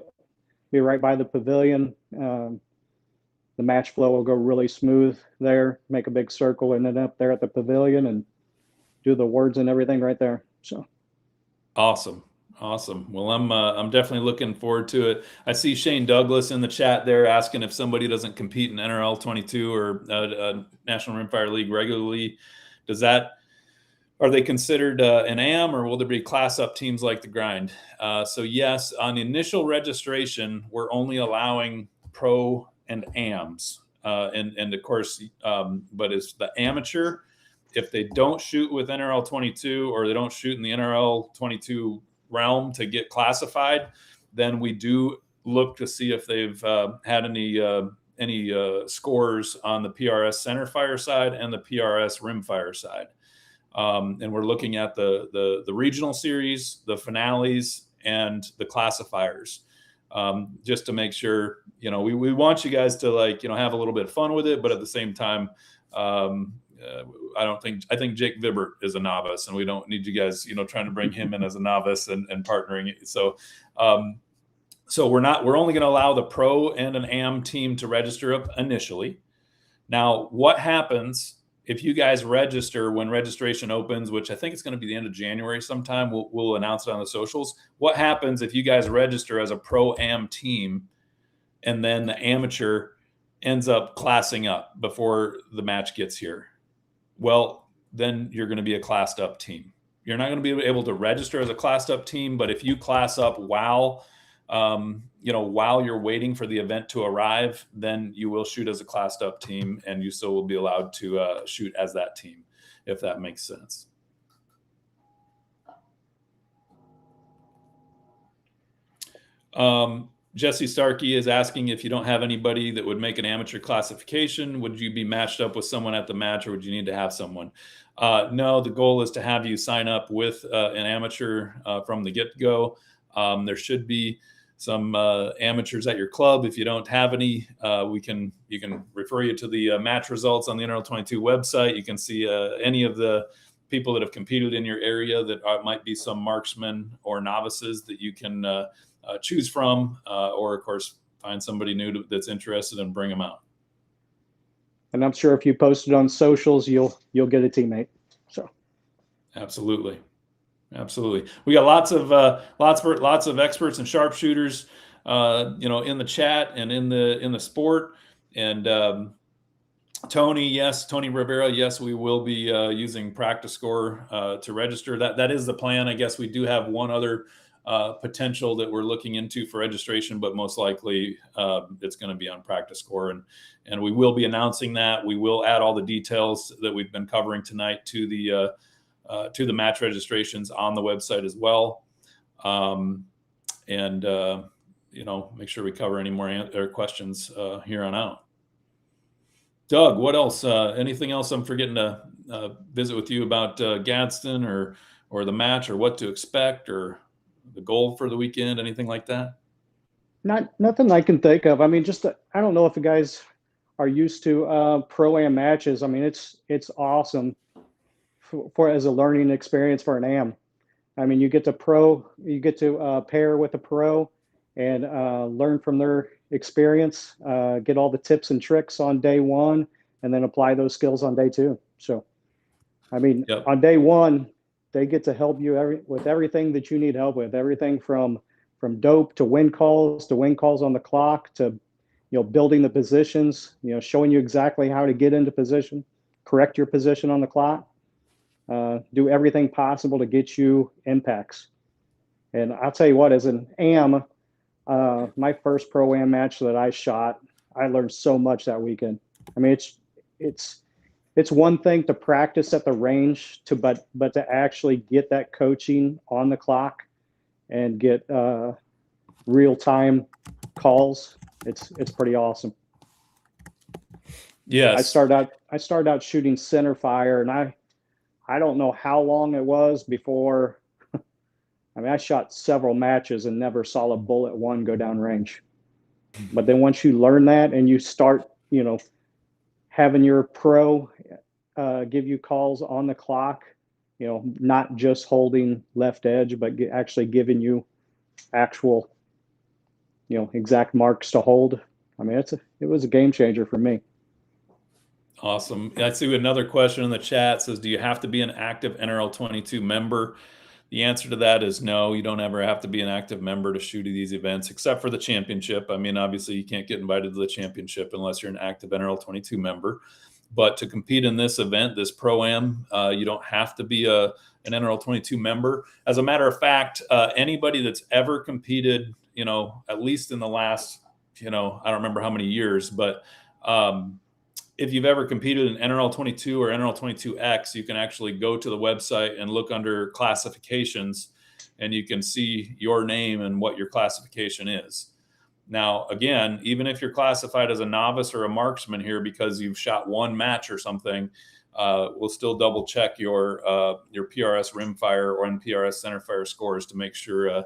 Be right by the pavilion. The match flow will go really smooth there, make a big circle, and then up there at the pavilion and do the words and everything right there. So awesome. Well, I'm definitely looking forward to it. I see Shane Douglas in the chat there asking if somebody doesn't compete in NRL22 or National Rimfire League regularly, are they considered an AM, or will there be class up teams like the Grind? So yes, on initial registration, we're only allowing pro and AMs, and of course, but it's the amateur. If they don't shoot with NRL22 or they don't shoot in the NRL22 realm to get classified, then we do look to see if they've had any scores on the PRS centerfire side and the PRS rimfire side. And we're looking at the regional series, the finales, and the classifiers, just to make sure, we want you guys to have a little bit of fun with it, but at the same time, I think Jake Vibert is a novice, and we don't need you guys, trying to bring him in as a novice and partnering. So we're only going to allow the pro and an AM team to register up initially. Now, what happens if you guys register when registration opens, which I think it's going to be the end of January sometime? We'll announce it on the socials. What happens if you guys register as a pro-am team and then the amateur ends up classing up before the match gets here? Well, then you're going to be a classed up team. You're not going to be able to register as a classed up team, but if you class up while you're waiting for the event to arrive, then you will shoot as a classed up team, and you still will be allowed to shoot as that team, if that makes sense. Jesse Starkey is asking, if you don't have anybody that would make an amateur classification, would you be matched up with someone at the match, or would you need to have someone? No, the goal is to have you sign up with an amateur from the get-go. There should be some amateurs at your club. If you don't have any, you can refer you to the match results on the NRL22 website. You can see any of the people that have competed in your area that might be some marksmen or novices that you can choose from, or of course find somebody new that's interested and bring them out. And I'm sure if you post it on socials, you'll get a teammate. So absolutely. We got lots of experts and sharpshooters, in the chat and in the sport. And Tony Rivera, yes, we will be using Practice Score to register. That is the plan. I guess we do have one other potential that we're looking into for registration, but most likely it's going to be on Practice Score, and we will be announcing that. We will add all the details that we've been covering tonight to the match registrations on the website as well, and make sure we cover any more questions here on out. Doug, what else? Anything else I'm forgetting to visit with you about Gadsden or the match, or what to expect, or the goal for the weekend, anything like that? Nothing I can think of. I mean, I don't know if the guys are used to pro-am matches. I mean, it's awesome for as a learning experience for an am. I mean, you get to pair with a pro and learn from their experience, get all the tips and tricks on day one, and then apply those skills on day two. So, I mean, yep. On day one, they get to help you with everything that you need help with, everything from dope to wind calls on the clock to, building the positions, showing you exactly how to get into position, correct your position on the clock, do everything possible to get you impacts. And I'll tell you what, as an am, my first pro-am match that I shot, I learned so much that weekend. I mean, it's one thing to practice at the range, but to actually get that coaching on the clock and get real-time calls, it's pretty awesome. Yes. I started out shooting center fire, and I don't know how long it was before. I mean, I shot several matches and never saw a bullet one go down range. But then once you learn that and you start, having your pro give you calls on the clock, not just holding left edge, but actually giving you actual, exact marks to hold. I mean, it was a game changer for me. Awesome. I see another question in the chat says, do you have to be an active NRL22 member? The answer to that is no. You don't ever have to be an active member to shoot at these events, except for the championship. I mean, obviously, you can't get invited to the championship unless you're an active NRL22 member. But to compete in this event, this Pro-Am, you don't have to be an NRL22 member. As a matter of fact, anybody that's ever competed, at least in the last, I don't remember how many years, but if you've ever competed in NRL22 or NRL22X, you can actually go to the website and look under classifications, and you can see your name and what your classification is. Now, again, even if you're classified as a novice or a marksman here because you've shot one match or something, we'll still double check your PRS rimfire or NPRS centerfire scores to make sure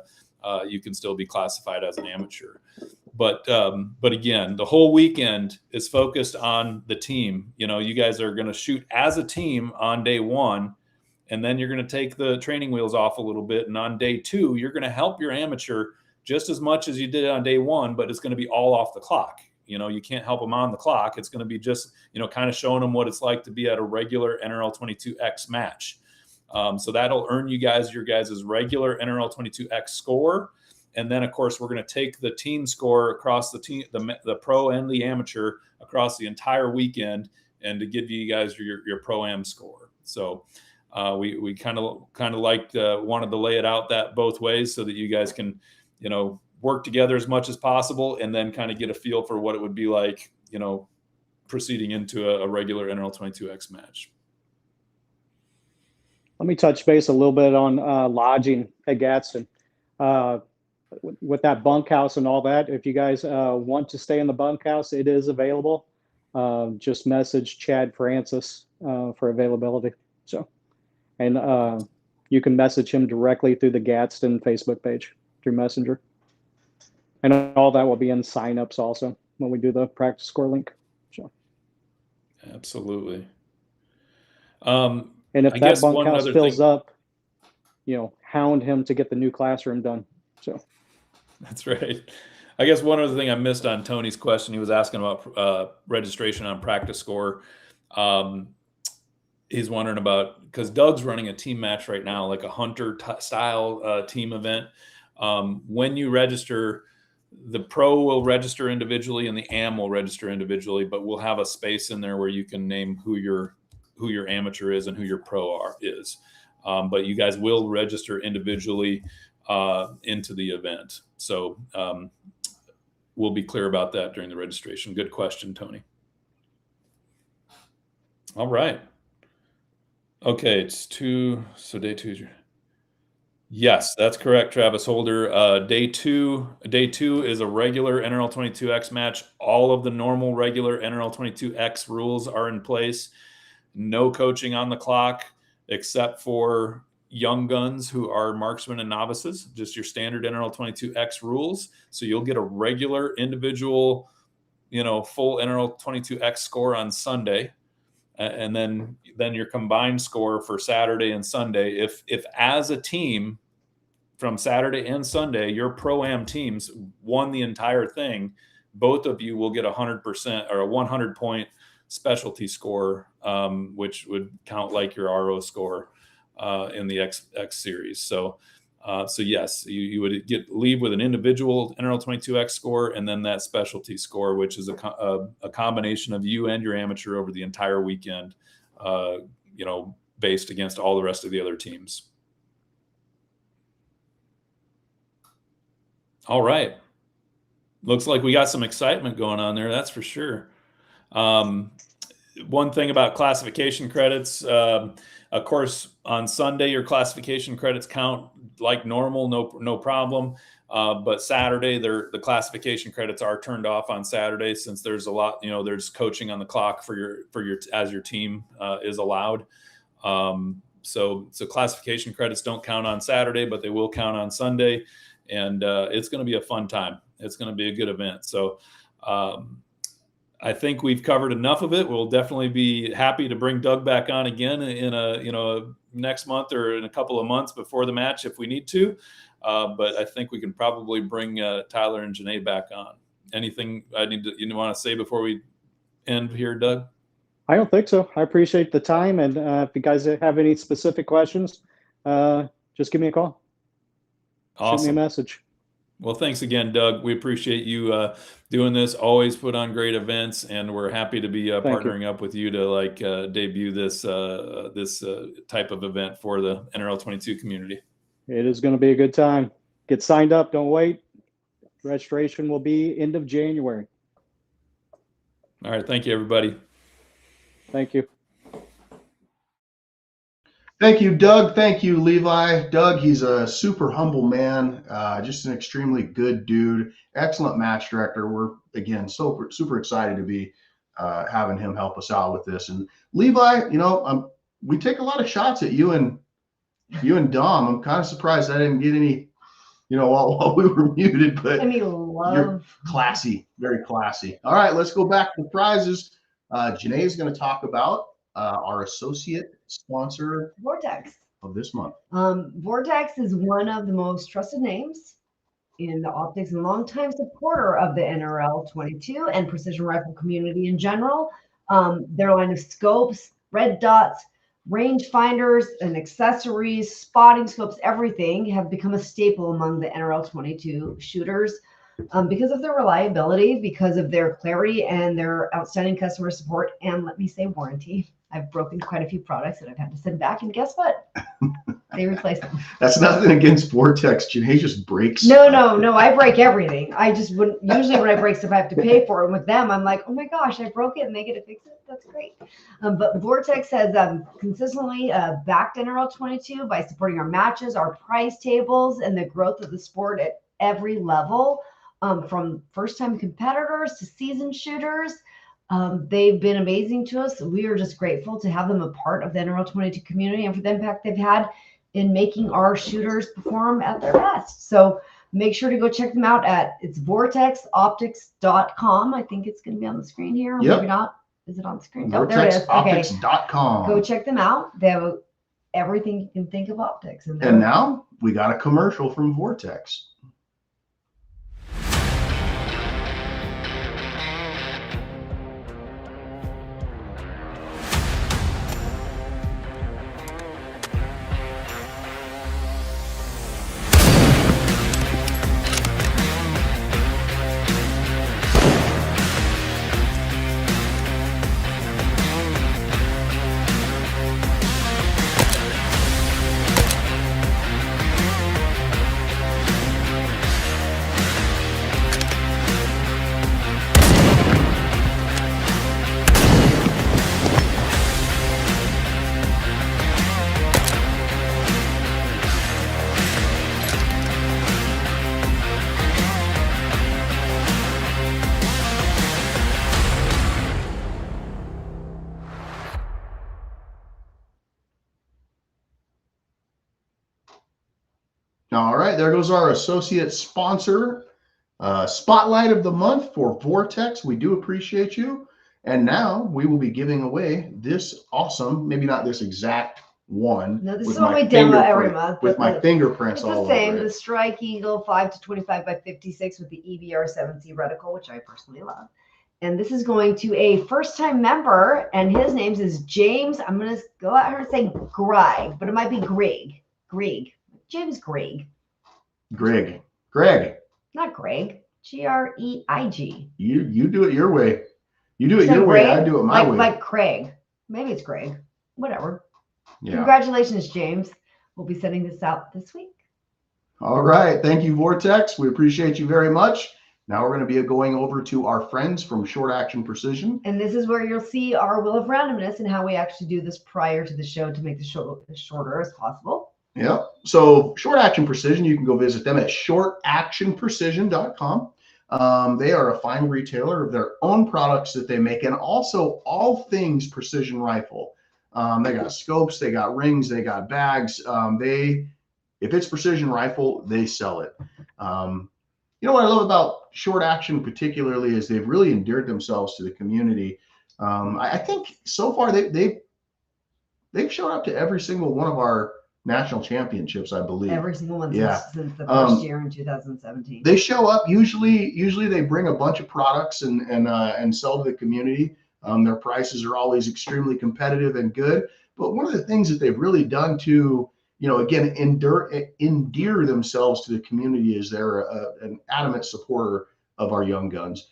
you can still be classified as an amateur. But again, the whole weekend is focused on the team. You guys are going to shoot as a team on day one, and then you're going to take the training wheels off a little bit. And on day two, you're going to help your amateur just as much as you did on day one, but it's going to be all off the clock. You know, you can't help them on the clock. It's going to be just, you know, kind of showing them what it's like to be at a regular NRL22X match. So that'll earn you guys your guys' regular NRL22X score. And then, of course, we're going to take the team score across the team, the pro and the amateur across the entire weekend, and to give you guys your pro-am score. So we kind of wanted to lay it out that both ways so that you guys can, you know, work together as much as possible, and then kind of get a feel for what it would be like, you know, proceeding into a regular NRL22X match. Let me touch base a little bit on lodging at Gadsden. With that bunkhouse and all that, if you guys want to stay in the bunkhouse, it is available. Just message Chad Francis for availability. So, and you can message him directly through the Gadsden Facebook page through Messenger. And all that will be in signups also when we do the practice score link. So, absolutely. And if that bunkhouse fills up, you know, hound him to get the new classroom done. So that's right. I guess one other thing I missed on Tony's question, he was asking about registration on practice score. He's wondering about, because Doug's running a team match right now, like a hunter style team event. When you register, the pro will register individually and the AM will register individually, but we'll have a space in there where you can name who your amateur is and who your pro is. But you guys will register individually into the event. So we'll be clear about that during the registration. Good question, Tony. All right. Okay, it's 2. So day 2. Yes, that's correct, Travis Holder. Day two is a regular NRL22X match. All of the normal regular NRL22X rules are in place. No coaching on the clock except for young guns who are marksmen and novices, just your standard NRL22X rules. So you'll get a regular individual, you know, full NRL22X score on Sunday. And then your combined score for Saturday and Sunday. If as a team from Saturday and Sunday, your pro-am teams won the entire thing, both of you will get 100% or a 100-point specialty score, which would count like your RO score in the X series. So yes, you would leave with an individual NRL22X score, and then that specialty score, which is a combination of you and your amateur over the entire weekend, you know, based against all the rest of the other teams. All right. Looks like we got some excitement going on there. That's for sure. One thing about classification credits, of course, on Sunday, your classification credits count like normal, no problem. But Saturday, the classification credits are turned off on Saturday, since there's a lot, you know, there's coaching on the clock for your as your team is allowed. So classification credits don't count on Saturday, but they will count on Sunday, and it's going to be a fun time. It's going to be a good event. So I think we've covered enough of it. We'll definitely be happy to bring Doug back on again in next month or in a couple of months before the match if we need to. But I think we can probably bring Tyler and Janae back on. Anything you want to say before we end here, Doug? I don't think so. I appreciate the time, and if you guys have any specific questions, just give me a call. Awesome. Shoot me a message. Well, thanks again, Doug. We appreciate you doing this. Always put on great events, and we're happy to be partnering up with you to debut this type of event for the NRL22 community. It is going to be a good time. Get signed up. Don't wait. Registration will be end of January. All right. Thank you, everybody. Thank you. Thank you, Doug. Thank you, Levi. Doug, he's a super humble man, just an extremely good dude, excellent match director. We're, again, super excited to be having him help us out with this. And Levi, we take a lot of shots at you and Dom. I'm kind of surprised I didn't get any, while we were muted, but you're classy, very classy. All right, let's go back to the prizes. Janae is going to talk about our associate sponsor, Vortex, of this month. Vortex is one of the most trusted names in the optics and longtime supporter of the NRL22 and precision rifle community in general. Their line of scopes, red dots, range finders and accessories, spotting scopes, everything have become a staple among the NRL22 shooters because of their reliability, because of their clarity and their outstanding customer support, and let me say warranty. I've broken quite a few products that I've had to send back, and guess what? They replace them. That's nothing against Vortex. Janae just breaks. No, I break everything. I just wouldn't, usually when I break stuff, I have to pay for it. And with them, I'm like, oh my gosh, I broke it and they get to fix it. That's great. But Vortex has consistently backed NRL22 by supporting our matches, our prize tables, and the growth of the sport at every level, from first-time competitors to seasoned shooters. They've been amazing to us. We are just grateful to have them a part of the NRL22 community and for the impact they've had in making our shooters perform at their best. So make sure to go check them out it's vortexoptics.com. I think it's going to be on the screen here. Or maybe not. Is it on the screen? Oh, there it is. Okay. Vortexoptics.com. Go check them out. They have everything you can think of optics. And now we got a commercial from Vortex. All right, there goes our associate sponsor, spotlight of the month for Vortex. We do appreciate you. And now we will be giving away this awesome, maybe not this exact one. No, this is what we demo every month. With my fingerprints all over it. It's the same, the Strike Eagle 5-25 by 56 with the EBR7C reticle, which I personally love. And this is going to a first-time member, and his name is James. I'm going to go out here and say Greg, but it might be Greg. James Greg. Greg. Not Greg. Greig. You do it your way. You do it your way. I do it my way. Like Craig. Maybe it's Greg. Whatever. Yeah. Congratulations, James. We'll be sending this out this week. All right. Thank you, Vortex. We appreciate you very much. Now we're going to be going over to our friends from Short Action Precision. And this is where you'll see our wheel of randomness and how we actually do this prior to the show to make the show as shorter as possible. Yeah. So Short Action Precision, you can go visit them at shortactionprecision.com. They are a fine retailer of their own products that they make, and also all things precision rifle. They got scopes, they got rings, they got bags. If it's precision rifle, they sell it. You know what I love about Short Action particularly is they've really endeared themselves to the community. I think so far they've showed up to every single one of our national championships, I believe. Every single one since the first year in 2017. They show up. Usually they bring a bunch of products and sell to the community. Their prices are always extremely competitive and good. But one of the things that they've really done to, again, endear themselves to the community is they're an adamant supporter of our young guns.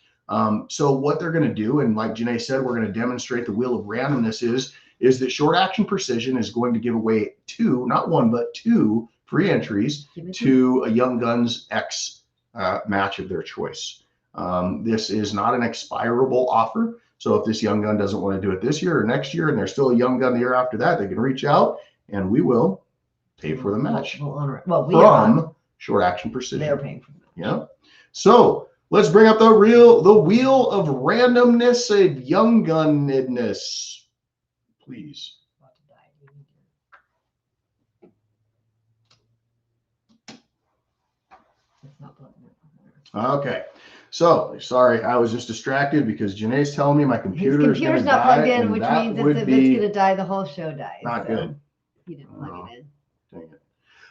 So what they're going to do, and like Janae said, we're going to demonstrate the wheel of randomness is that Short Action Precision is going to give away not one, but two free entries to a Young Guns X match of their choice. This is not an expirable offer. So if this young gun doesn't want to do it this year or next year, and there's still a young gun the year after that, they can reach out and we will pay for the match. We'll honor it. Well, from Short Action Precision. They're paying for the match. Yeah. So let's bring up the wheel of randomness and young gunness. Please. Okay. So sorry, I was just distracted because Janae's telling me my computer's not plugged in, which means if it's going to die, the whole show dies. Not good. You didn't plug it in. Dang it.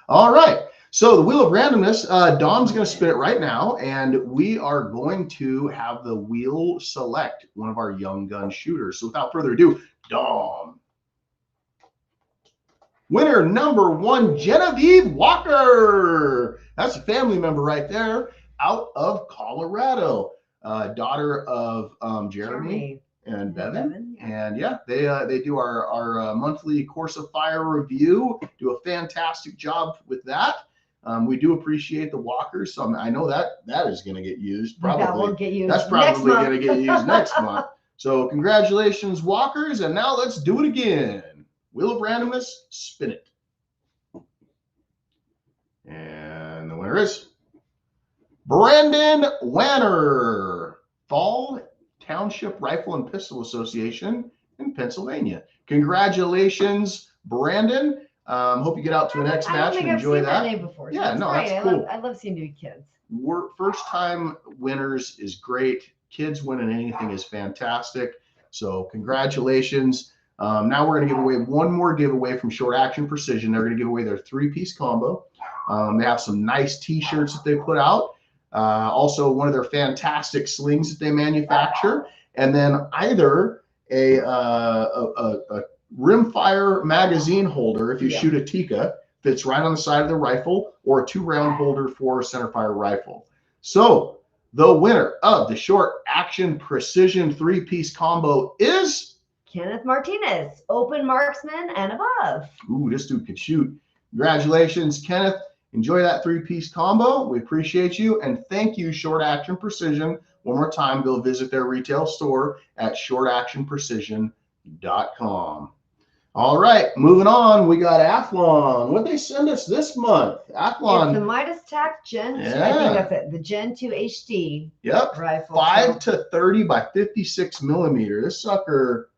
All right. So the wheel of randomness, Dom's going to spin it right now, and we are going to have the wheel select one of our young gun shooters. So without further ado, Dom. Winner number 1, Genevieve Walker. That's a family member right there, out of Colorado. Daughter of Jeremy and Bevan. And yeah, they do our monthly Course of Fire review, do a fantastic job with that. We do appreciate the walkers. So I know that is going to get used. Probably that will get used. That's probably going to get used next month. So congratulations, walkers. And now let's do it again. Wheel of randomness, spin it. And the winner is Brandon Wanner, Fall Township Rifle and Pistol Association in Pennsylvania. Congratulations, Brandon. Hope you get out to an X match and enjoy that. I've seen that name before. Yeah, no, great. that's cool. I love seeing new kids. First time winners is great. Kids winning anything is fantastic. So congratulations. Now we're going to give away one more giveaway from Short Action Precision. They're going to give away their 3-piece combo. They have some nice t-shirts that they put out. Also one of their fantastic slings that they manufacture. And then either a rimfire magazine holder, if you shoot a Tikka, fits right on the side of the rifle, or a 2-round holder for a centerfire rifle. So the winner of the Short Action Precision 3-piece combo is Kenneth Martinez, open marksman and above. Ooh, this dude can shoot. Congratulations, Kenneth. Enjoy that 3-piece combo. We appreciate you. And thank you, Short Action Precision. One more time, go visit their retail store at shortactionprecision.com. All right, moving on. We got Athlon. What did they send us this month? Athlon. It's the Midas TAC Gen 2. I think that's it. The Gen 2 HD. Yep. Rifle. 5 to 30 by 56 millimeter. This sucker,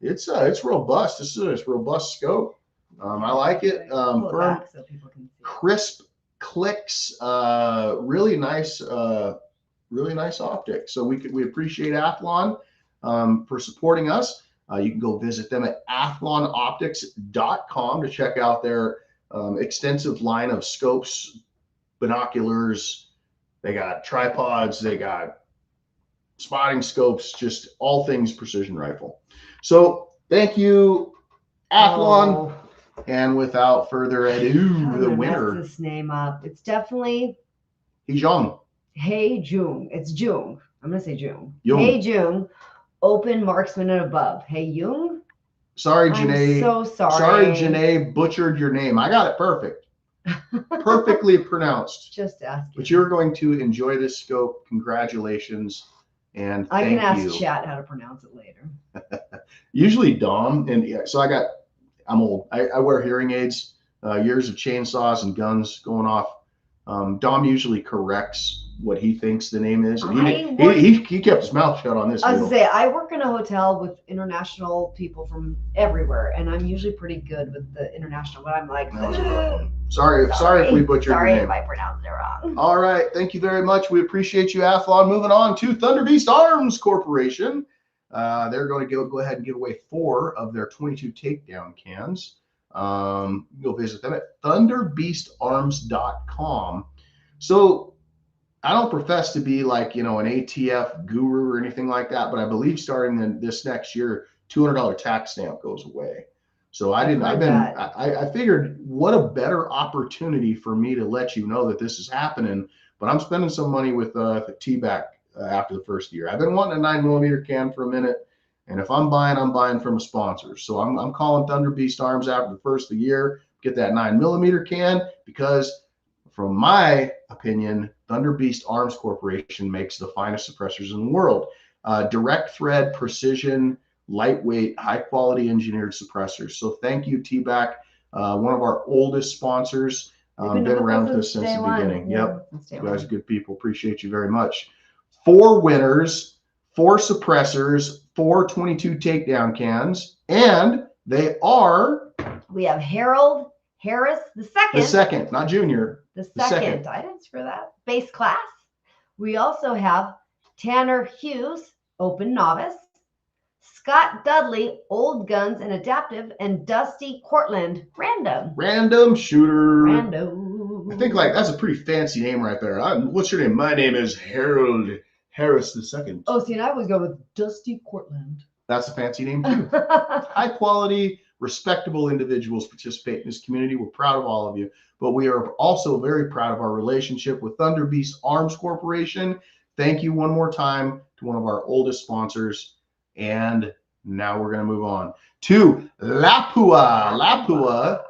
it's robust. This is a robust scope. I like it. Firm, so people can see. Crisp clicks. Really nice optic. So we appreciate Athlon for supporting us. You can go visit them at athlonoptics.com to check out their extensive line of scopes, binoculars. They got tripods. They got spotting scopes, just all things precision rifle. So thank you, Athlon. Oh. And without further ado, the winner. Mess this name up. It's definitely Jung. Hey Jung. It's Jung. I'm gonna say Jung. Jung. Hey Jung. Open marksman and above. Hey Jung. Sorry, Janae. I'm so sorry. Sorry, Janae, butchered your name. I got it perfect. Perfectly pronounced. Just asking. But you're going to enjoy this scope. Congratulations. And I thank can you. ask chat how to pronounce it later. Usually Dom, and yeah, so I'm old. I wear hearing aids, years of chainsaws and guns going off. Dom usually corrects what he thinks the name is. And he kept his mouth shut on this. I was gonna say, I work in a hotel with international people from everywhere, and I'm usually pretty good with the international, but I'm like, sorry if we butchered your name. If I pronounced it wrong. All right. Thank you very much. We appreciate you, Athlon. Moving on to Thunder Beast Arms Corporation. They're going to go ahead and give away 4 of their 22 takedown cans. Go visit them at thunderbeastarms.com. So I don't profess to be like, an ATF guru or anything like that, but I believe starting this next year, $200 tax stamp goes away. So I figured what a better opportunity for me to let you know that this is happening, but I'm spending some money with the T-back after the first year. I've been wanting a 9mm can for a minute, and if I'm buying from a sponsor. So I'm calling Thunder Beast Arms after the first of the year, get that 9mm can, because from my opinion, Thunder Beast Arms Corporation makes the finest suppressors in the world. Direct thread, precision, lightweight, high quality engineered suppressors. So thank you, T-back, one of our oldest sponsors. Been around with us since the beginning. Yep, you guys are good people. Appreciate you very much. 4 winners, 4 suppressors, 4 22 takedown cans, and they are. We have Harold Harris the second, not junior. The second. I didn't screw that. Base class. We also have Tanner Hughes, open novice, Scott Dudley, old guns and adaptive, and Dusty Cortland, random. Random shooter. Random. I think like that's a pretty fancy name right there. What's your name? My name is Harold Harris II. Oh, see, and I would go with Dusty Cortland. That's a fancy name too. High quality, respectable individuals participate in this community. We're proud of all of you, but we are also very proud of our relationship with Thunder Beast Arms Corporation. Thank you one more time to one of our oldest sponsors. And now we're going to move on to Lapua. Lapua,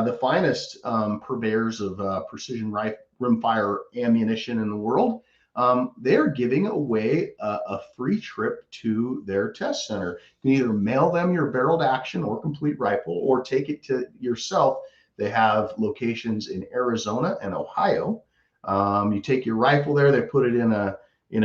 the finest purveyors of precision rimfire ammunition in the world. They're giving away a free trip to their test center. You can either mail them your barreled action or complete rifle or take it to yourself. They have locations in Arizona and Ohio. You take your rifle there, they put it in a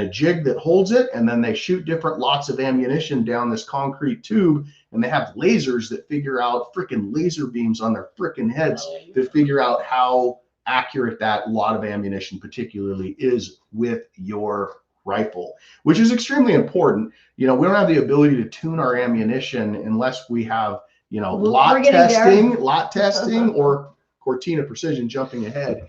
jig that holds it, and then they shoot different lots of ammunition down this concrete tube, and they have lasers that figure out freaking laser beams on their freaking heads to figure out how accurate that lot of ammunition particularly is with your rifle, which is extremely important. You know, we don't have the ability to tune our ammunition unless we have, you know, lot testing or Cortina Precision jumping ahead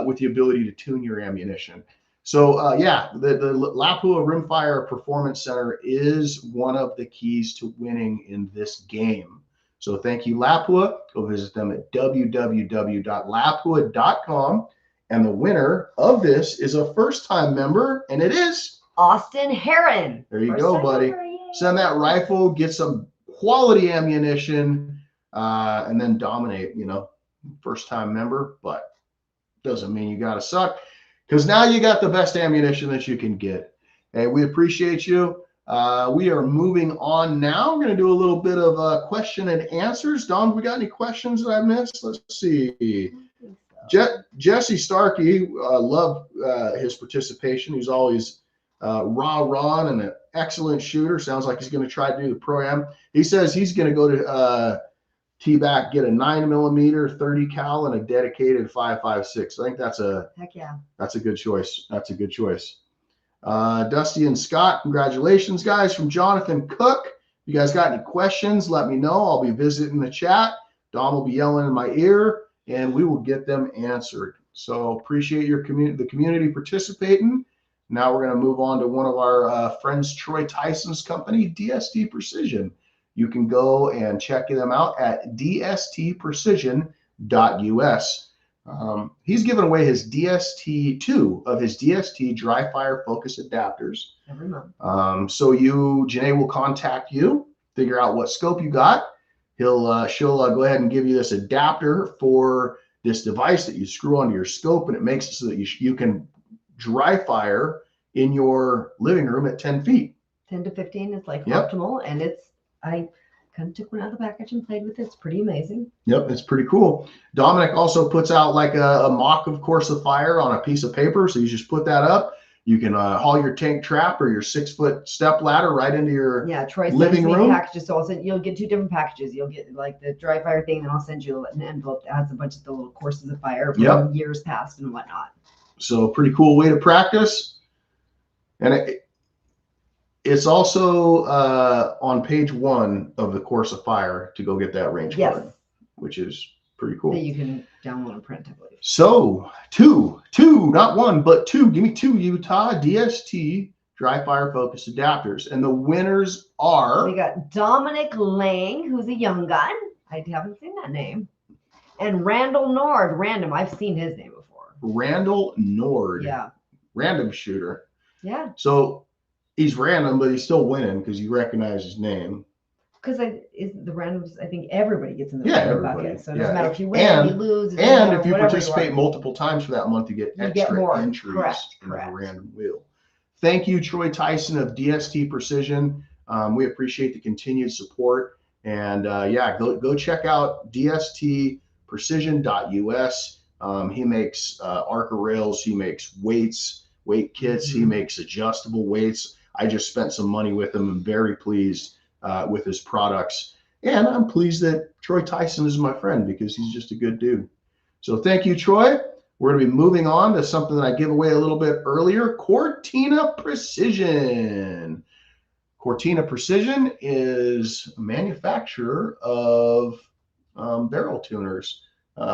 with the ability to tune your ammunition. So yeah, the Lapua Rimfire Performance Center is one of the keys to winning in this game. So thank you, Lapua. Go visit them at www.lapua.com. And the winner of this is a first-time member, and it is Austin Heron. There you go, buddy. Send that rifle, get some quality ammunition, and then dominate. You know, first-time member, but doesn't mean you got to suck, because now you got the best ammunition that you can get. Hey, we appreciate you. We are moving on now. We're going to do a little bit of question and answers. Don, we got any questions that I missed? Let's see. Jesse Starkey, love his participation. He's always raw and an excellent shooter. Sounds like he's going to try to do the pro-am. He says he's going to go to T-back, get a 9mm 30 cal and a dedicated 5.56. I think that's a good choice. That's a good choice. Dusty and Scott, congratulations, guys. From Jonathan Cook. If you guys got any questions, let me know. I'll be visiting the chat. Don will be yelling in my ear, and we will get them answered. So appreciate your the community participating. Now we're going to move on to one of our friends, Troy Tyson's company, DST Precision. You can go and check them out at dstprecision.us. He's given away his DST2 of his DST dry fire focus adapters every month. So Janae will contact you, figure out what scope you got. She'll go ahead and give you this adapter for this device that you screw onto your scope, and it makes it so that you can dry fire in your living room at 10 feet. 10 to 15 is like optimal, and I kind of took one out of the package and played with it. It's pretty amazing. Yep, it's pretty cool. Dominic also puts out like a mock of Course of Fire on a piece of paper. So you just put that up. You can haul your tank trap or your 6-foot step ladder right into your living room. Packages. So you'll get 2 different packages. You'll get like the dry fire thing, and I'll send you an envelope that has a bunch of the little Courses of Fire from years past and whatnot. So pretty cool way to practice. And it's also on page 1 of the Course of Fire to go get that range card, which is pretty cool. That you can download and print, I believe. So two, not 1, but 2. Give me 2 Utah DST dry fire focus adapters. And the winners are... We got Dominic Lang, who's a young gun. I haven't seen that name. And Randall Nord. Random. I've seen his name before. Randall Nord. Yeah. Random shooter. Yeah. So he's random, but he's still winning because you recognize his name. Because the randoms, I think everybody gets in the random bucket. So it doesn't matter if you win, you lose. And if you participate multiple times for that month, you get extra entries in the random wheel. Thank you, Troy Tyson of DST Precision. We appreciate the continued support. And go check out dstprecision.us. He makes Arca rails. He makes weight kits. He makes adjustable weights. I just spent some money with him. I'm very pleased with his products. And I'm pleased that Troy Tyson is my friend because he's just a good dude. So thank you, Troy. We're going to be moving on to something that I gave away a little bit earlier, Cortina Precision. Cortina Precision is a manufacturer of barrel tuners.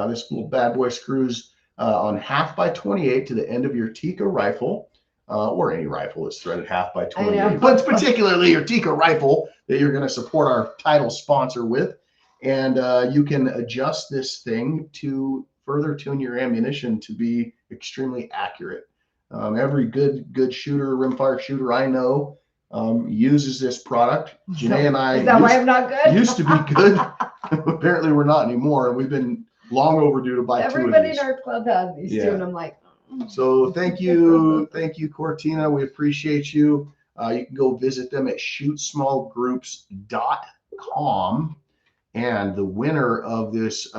This little bad boy screws on 1/2x28 to the end of your Tikka rifle, or any rifle that's threaded 1/2x28, but particularly your Tikka rifle that you're going to support our title sponsor with. And you can adjust this thing to further tune your ammunition to be extremely accurate. Every good shooter, rimfire shooter I know uses this product. Janae and I Is that why I'm not good? used to be good. Apparently we're not anymore. And we've been long overdue to buy Everybody 2 of in our club has these Yeah. two, and I'm like, So thank you, Cortina. We appreciate you. You can go visit them at shootsmallgroups.com. And the winner of this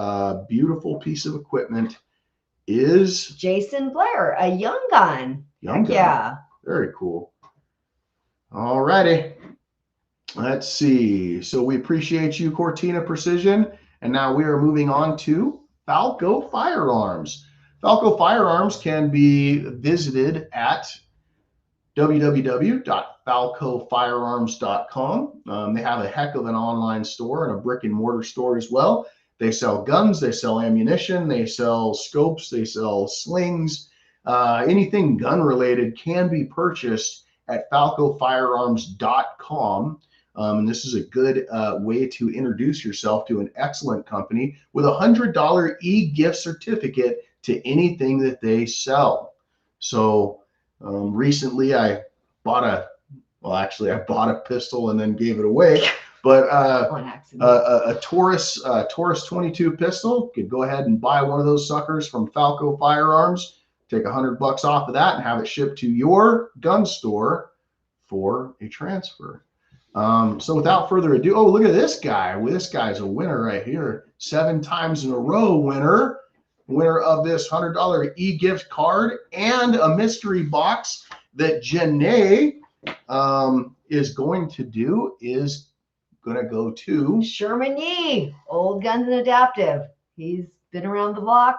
beautiful piece of equipment is Jason Blair, a young gun. Young Heck Gun. yeah. Very cool. All righty. Let's see. So we appreciate you, Cortina Precision. And now we are moving on to Falco Firearms. Falco Firearms can be visited at www.falcofirearms.com. They have a heck of an online store and a brick and mortar store as well. They sell guns, they sell ammunition, they sell scopes, they sell slings. Anything gun related can be purchased at falcofirearms.com. And this is a good way to introduce yourself to an excellent company with a $100 e-gift certificate to anything that they sell. So recently I bought a pistol and then gave it away, but a Taurus 22 pistol. Could go ahead and buy one of those suckers from Falco Firearms, take $100 off of that and have it shipped to your gun store for a transfer. So without further ado, oh, look at this guy. This guy's a winner right here. 7 times in a row winner of this $100 e-gift card and a mystery box that Janae is going to go to Sherman Yee, Old Guns and Adaptive. He's been around the block,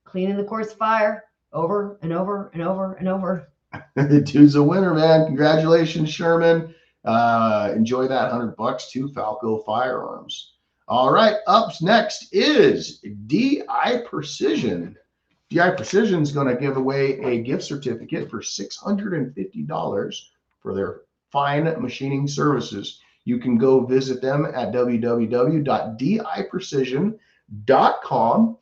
cleaning the course fire over and over and over and over. The dude's a winner, man. Congratulations, Sherman. Enjoy that $100 to Falco Firearms. All right, up next is DI Precision. DI Precision is going to give away a gift certificate for $650 for their fine machining services. You can go visit them at www.diprecision.com.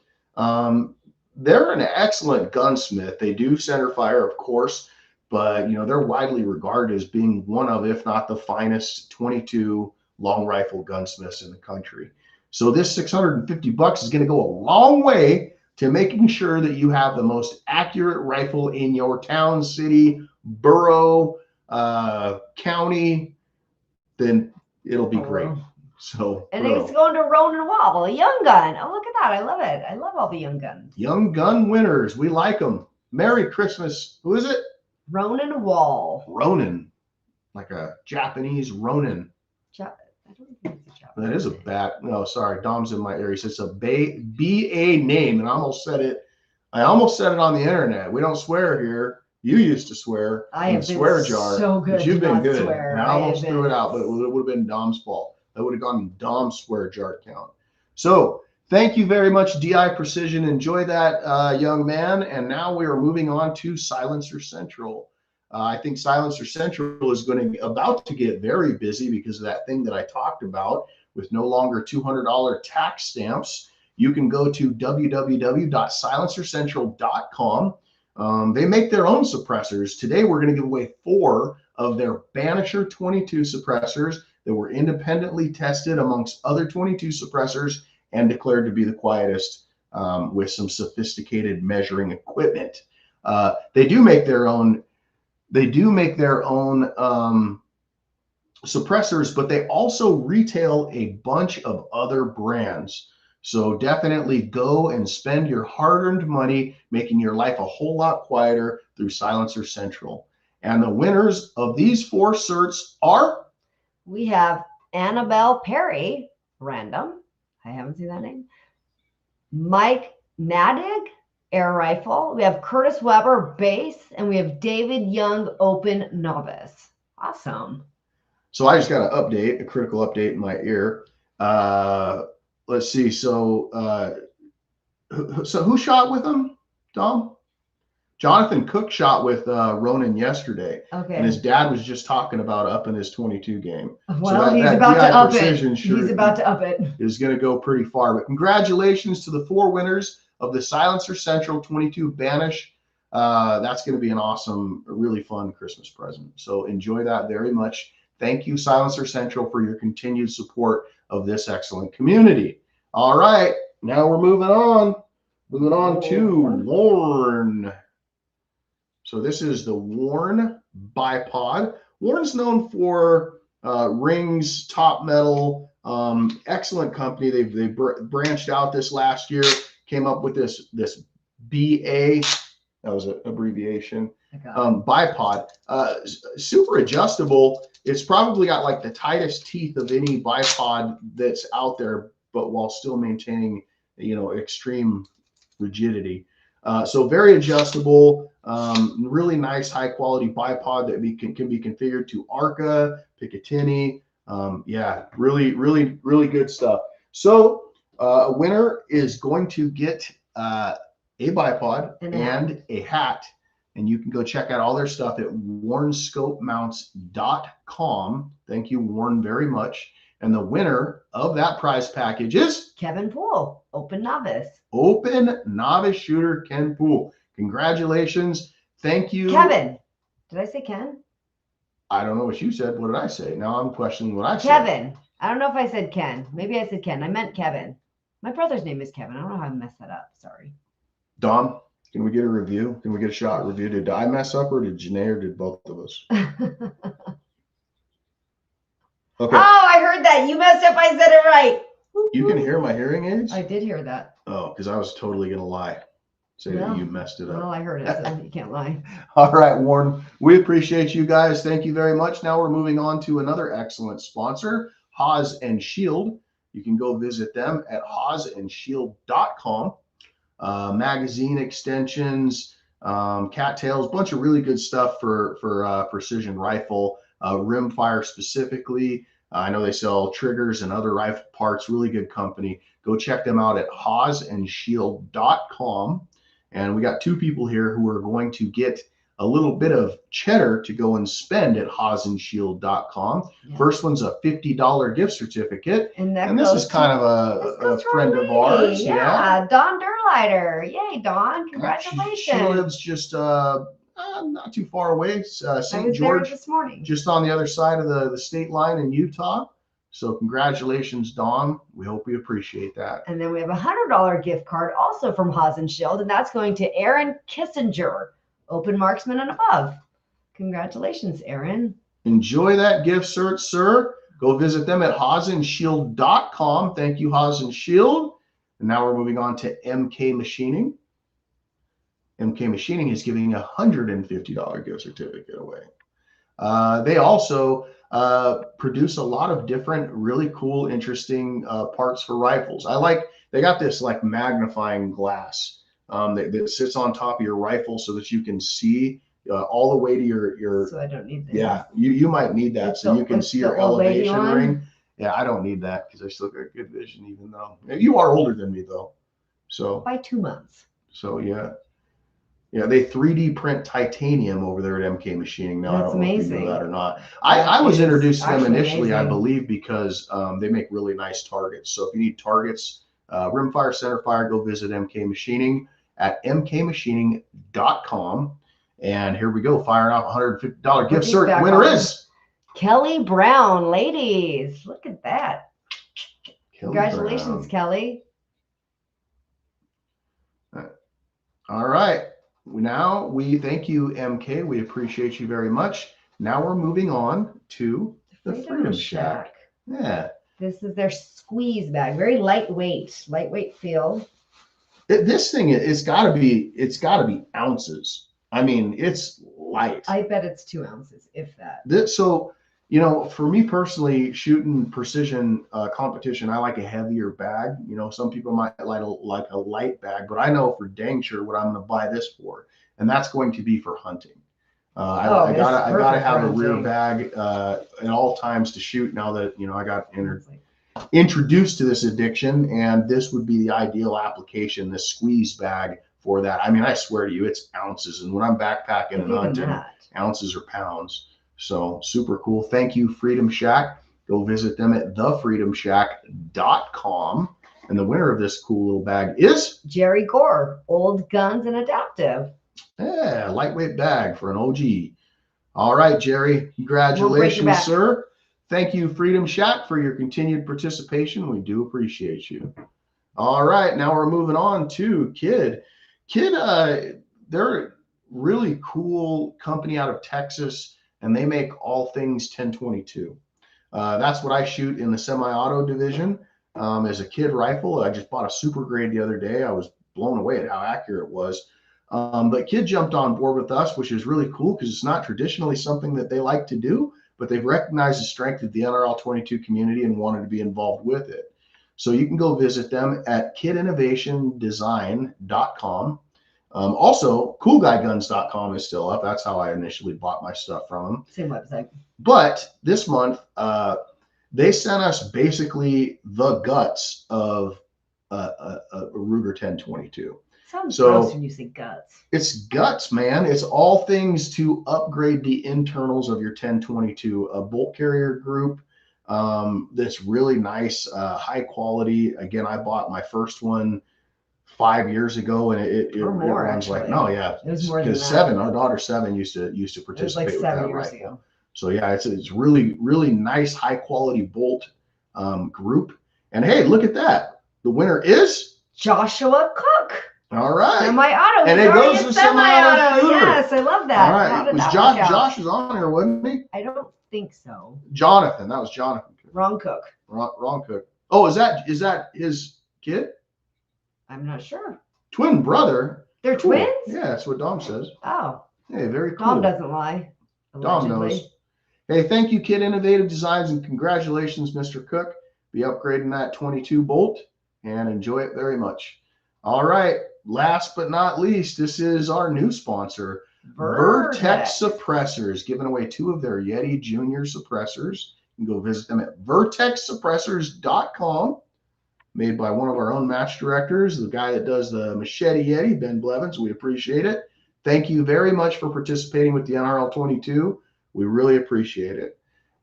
They're an excellent gunsmith. They do center fire, of course, but they're widely regarded as being one of, if not the finest 22 long rifle gunsmiths in the country. So this $650 is going to go a long way to making sure that you have the most accurate rifle in your town, city, borough, county. Then it'll be great. So, and it's going to Ronan Wall, a young gun. Oh, look at that. I love it. I love all the young guns. Young gun winners. We like them. Merry Christmas. Who is it? Ronan Wall. Ronin. Like a Japanese Ronin. I don't think it's a Japanese. That is a bat. No, sorry. Dom's in my ear. He says it's a BA name. And I almost said it on the internet. We don't swear here. You used to swear. I have been swear jar. So good. But you've been good. Swear. And I almost threw it out, but it would have been Dom's fault. That would have gone in Dom's swear jar count. So thank you very much, DI Precision. Enjoy that, young man. And now we are moving on to Silencer Central. I think Silencer Central is about to get very busy because of that thing that I talked about with no longer $200 tax stamps. You can go to www.silencercentral.com. They make their own suppressors. Today, we're going to give away 4 of their Banisher 22 suppressors that were independently tested amongst other 22 suppressors and declared to be the quietest with some sophisticated measuring equipment. They do make their own suppressors, but they also retail a bunch of other brands. So definitely go and spend your hard-earned money making your life a whole lot quieter through Silencer Central. And the winners of these 4 certs are? We have Annabelle Perry, random. I haven't seen that name. Mike Nadig, air rifle. We have Curtis Weber, base. And we have David Young, open novice. Awesome. So I just got an update, a critical update in my ear. Let's see. So So who shot with him, Dom? Jonathan Cook shot with Ronan yesterday, Okay. and his dad was just talking about upping his 22 game. Well, he's about to up it. Sure He's about to up it. Is going to go pretty far. But congratulations to the 4 winners of the Silencer Central 22 Banish. That's going to be an awesome, really fun Christmas present. So enjoy that very much. Thank you, Silencer Central, for your continued support of this excellent community. All right, now we're moving on. Moving on to Warn. So this is the Warn bipod. Warn's known for rings, top metal, excellent company. They branched out this last year, came up with this BA, that was an abbreviation, bipod. Super adjustable. It's probably got like the tightest teeth of any bipod that's out there, but while still maintaining, extreme rigidity. So very adjustable, really nice high quality bipod that can be configured to ARCA, Picatinny. Yeah, really good stuff. So a winner is going to get a bipod and a hat, and you can go check out all their stuff at warnscopemounts.com. Thank you, Warn, very much. And the winner of that prize package is Kevin Poole, Open Novice. Open Novice Shooter Ken Poole. Congratulations. Thank you. Kevin. Did I say Ken? I don't know what you said. What did I say? Now I'm questioning what I said. Kevin. I don't know if I said Ken. Maybe I said Ken. I meant Kevin. My brother's name is Kevin. I don't know how I messed that up. Sorry. Dom, can we get a review? Can we get a shot review? Did I mess up, or did Janae, or did both of us? Okay. Oh, I heard that. You messed up. I said it right. You can hear my hearing aids? I did hear that. Oh, because I was totally going to lie. Say that you messed it up. Well, I heard it, so you can't lie. All right, Warren. We appreciate you guys. Thank you very much. Now we're moving on to another excellent sponsor, Haws and Shield. You can go visit them at hawsandshield.com. Magazine extensions, cattails, bunch of really good stuff for precision rifle, rimfire specifically. I know they sell triggers and other rifle parts. Really good company. Go check them out at hawsandshield.com. And we got 2 people here who are going to get a little bit of cheddar to go and spend at hawsandshield.com. Yeah. First one's a $50 gift certificate. And this is kind of a friend of ours. Yeah. Dawn Derleiter. Yay, Dawn. Congratulations. She lives just not too far away. St. George, this morning. Just on the other side of the state line in Utah. So congratulations, Dawn. We hope we appreciate that. And then we have a $100 gift card also from Haws and Shield, and that's going to Aaron Kissinger, Open Marksman and above. Congratulations, Aaron. Enjoy that gift cert, sir. Go visit them at hawsandshield.com. Thank you, Haws and Shield. And now we're moving on to MK Machining. MK Machining is giving a $150 gift certificate away. They also produce a lot of different, really cool, interesting parts for rifles. They got this like magnifying glass that sits on top of your rifle so that you can see all the way to your. So I don't need that. Yeah, you might need that so you can see your elevation ring. Yeah, I don't need that because I still got good vision, even though you are older than me though. So by 2 months. So yeah. Yeah, they 3D print titanium over there at MK Machining. Now, that's I don't know if you know that or not. I was introduced to them initially, I believe, because they make really nice targets. So if you need targets, rimfire, centerfire, go visit MK Machining at mkmachining.com. And here we go, firing off $150 gift cert. Winner is Kelly Brown. Ladies, look at that. Congratulations, Kelly. All right. Now we thank you, MK. We appreciate you very much. Now we're moving on to the Freedom Shack. Yeah. This is their squeeze bag. Very lightweight feel. This thing, it's gotta be ounces. I mean, it's light. I bet it's 2 ounces, if that. So, for me personally, shooting precision competition, I like a heavier bag. Some people might like a light bag, but I know for dang sure what I'm going to buy this for, and that's going to be for hunting. I gotta have a rear bag at all times to shoot. Now that I got entered. introduced to this addiction, and this would be the ideal application, this squeeze bag for that. I mean, I swear to you, it's ounces, and when I'm backpacking and hunting, ounces or pounds. So super cool. Thank you, Freedom Shack. Go visit them at thefreedomshack.com. And the winner of this cool little bag is Jerry Gore, Old Guns and Adaptive. Yeah, lightweight bag for an OG. All right, Jerry, congratulations, sir. Thank you, Freedom Shack, for your continued participation. We do appreciate you. All right, now we're moving on to Kid. Kid, they're a really cool company out of Texas, and they make all things 1022. That's what I shoot in the semi-auto division as a Kid rifle. I just bought a super grade the other day. I was blown away at how accurate it was. But Kid jumped on board with us, which is really cool because it's not traditionally something that they like to do, but they've recognized the strength of the NRL22 community and wanted to be involved with it. So you can go visit them at kidinnovationdesign.com. Also, coolguyguns.com is still up. That's how I initially bought my stuff from them. Same website. But this month, they sent us basically the guts of a Ruger 1022. Sounds gross when you say guts. It's guts, man. It's all things to upgrade the internals of your 1022. A bolt carrier group that's really nice, high quality. Again, I bought my first one 5 years ago, and it runs like, no, yeah, it was more than that. 7. Our daughter 7 used to participate. It was like with 7 that years rifle. ago. So yeah, it's really, really nice, high quality bolt group. And hey, look at that. The winner is Joshua Cook. All right. Semi-auto. And it goes to semi-auto shooter. Yes, I love that. All right. It was Josh was on here, wasn't he? I don't think so. Jonathan. That was Jonathan. Wrong Cook. Wrong Cook. Oh, is that his kid? I'm not sure. Twin brother. They're cool. twins? Yeah, that's what Dom says. Oh. Hey, very cool. Dom doesn't lie. Dom knows. Hey, thank you, Kid Innovative Designs, and congratulations, Mr. Cook. Be upgrading that 22 bolt and enjoy it very much. All right. Last but not least, this is our new sponsor, Vertex Suppressors, giving away 2 of their Yeti Junior suppressors. You can go visit them at vertexsuppressors.com. Made by one of our own match directors, the guy that does the Machete Yeti, Ben Blevins. We appreciate it. Thank you very much for participating with the NRL22. We really appreciate it.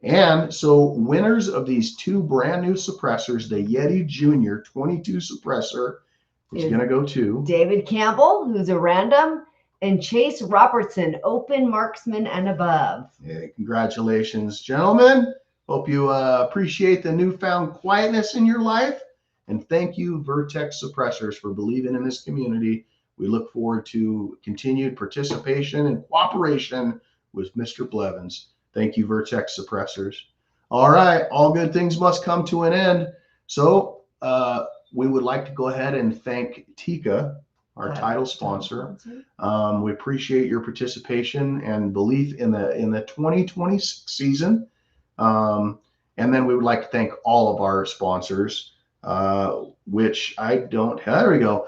And so winners of these 2 brand new suppressors, the Yeti Junior 22 suppressor, is going to go to David Campbell, who's a random, and Chase Robertson, open marksman and above. Hey, congratulations, gentlemen. Hope you appreciate the newfound quietness in your life. And thank you, Vertex Suppressors, for believing in this community. We look forward to continued participation and cooperation with Mr. Blevins. Thank you, Vertex Suppressors. All right, all good things must come to an end. So we would like to go ahead and thank Tikka, our title sponsor. We appreciate your participation and belief in the 2026 season. And then we would like to thank all of our sponsors, which I don't have. There we go.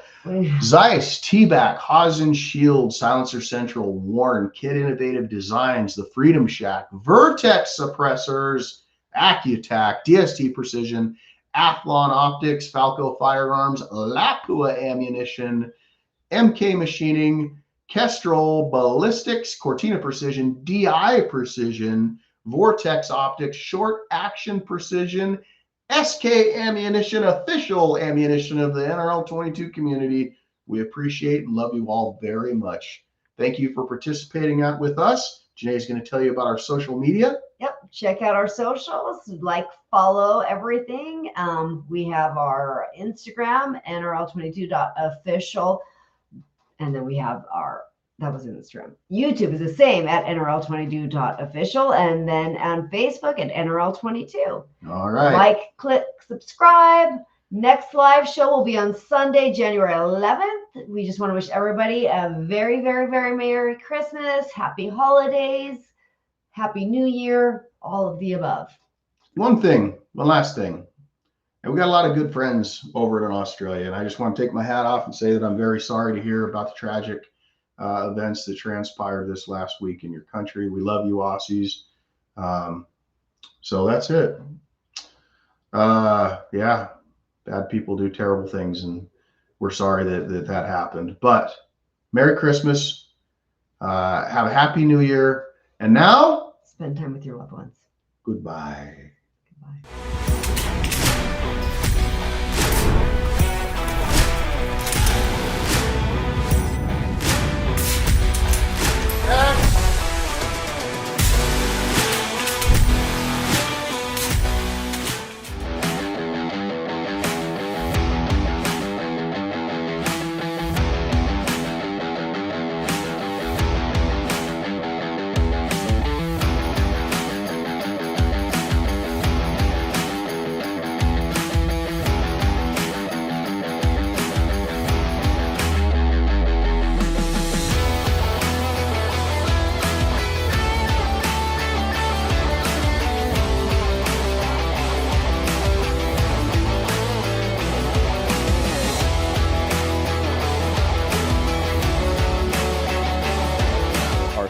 Zeiss, T-Back, Haas & Shield, Silencer Central, Warren, Kid Innovative Designs, The Freedom Shack, Vertex Suppressors, Accutac, DST Precision, Athlon Optics, Falco Firearms, Lapua Ammunition, MK Machining, Kestrel Ballistics, Cortina Precision, DI Precision, Vortex Optics, Short Action Precision, SK Ammunition, official ammunition of the NRL22 community. We appreciate and love you all very much. Thank you for participating out with us. Janae's going to tell you about our social media. Yep. Check out our socials. Like, follow everything. We have our Instagram, NRL22.official. And then we have that was Instagram. YouTube is the same at NRL22.official. And then on Facebook at NRL22. All right. Like, click, subscribe. Next live show will be on Sunday, January 11th. We just want to wish everybody a very, very, very Merry Christmas, Happy Holidays, Happy New Year, all of the above. One last thing. And we got a lot of good friends over in Australia, and I just want to take my hat off and say that I'm very sorry to hear about the tragic events that transpired this last week in your country. We love you, Aussies. So that's it. Yeah, bad people do terrible things, and we're sorry that happened. But Merry Christmas. Have a happy New Year. And now, Spend time with your loved ones. goodbye. Goodbye.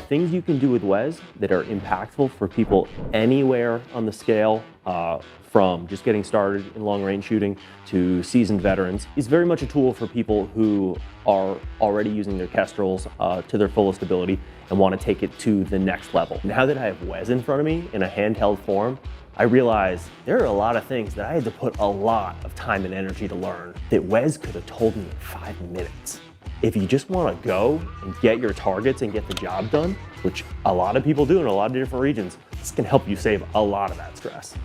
Things you can do with WES that are impactful for people anywhere on the scale, from just getting started in long range shooting to seasoned veterans, is very much a tool for people who are already using their kestrels to their fullest ability and want to take it to the next level. Now that I have WES in front of me in a handheld form, I realize there are a lot of things that I had to put a lot of time and energy to learn that WES could have told me in 5 minutes. If you just want to go and get your targets and get the job done, which a lot of people do in a lot of different regions, this can help you save a lot of that stress.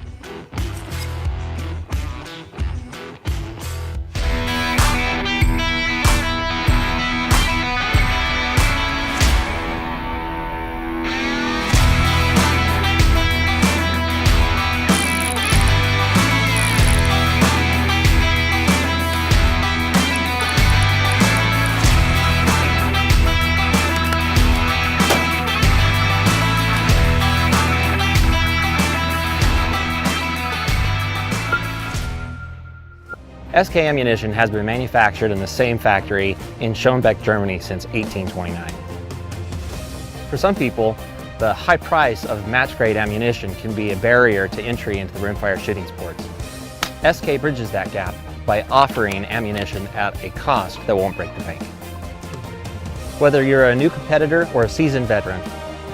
SK ammunition has been manufactured in the same factory in Schoenbeck, Germany since 1829. For some people, the high price of match-grade ammunition can be a barrier to entry into the rimfire shooting sports. SK bridges that gap by offering ammunition at a cost that won't break the bank. Whether you're a new competitor or a seasoned veteran,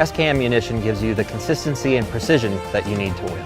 SK ammunition gives you the consistency and precision that you need to win.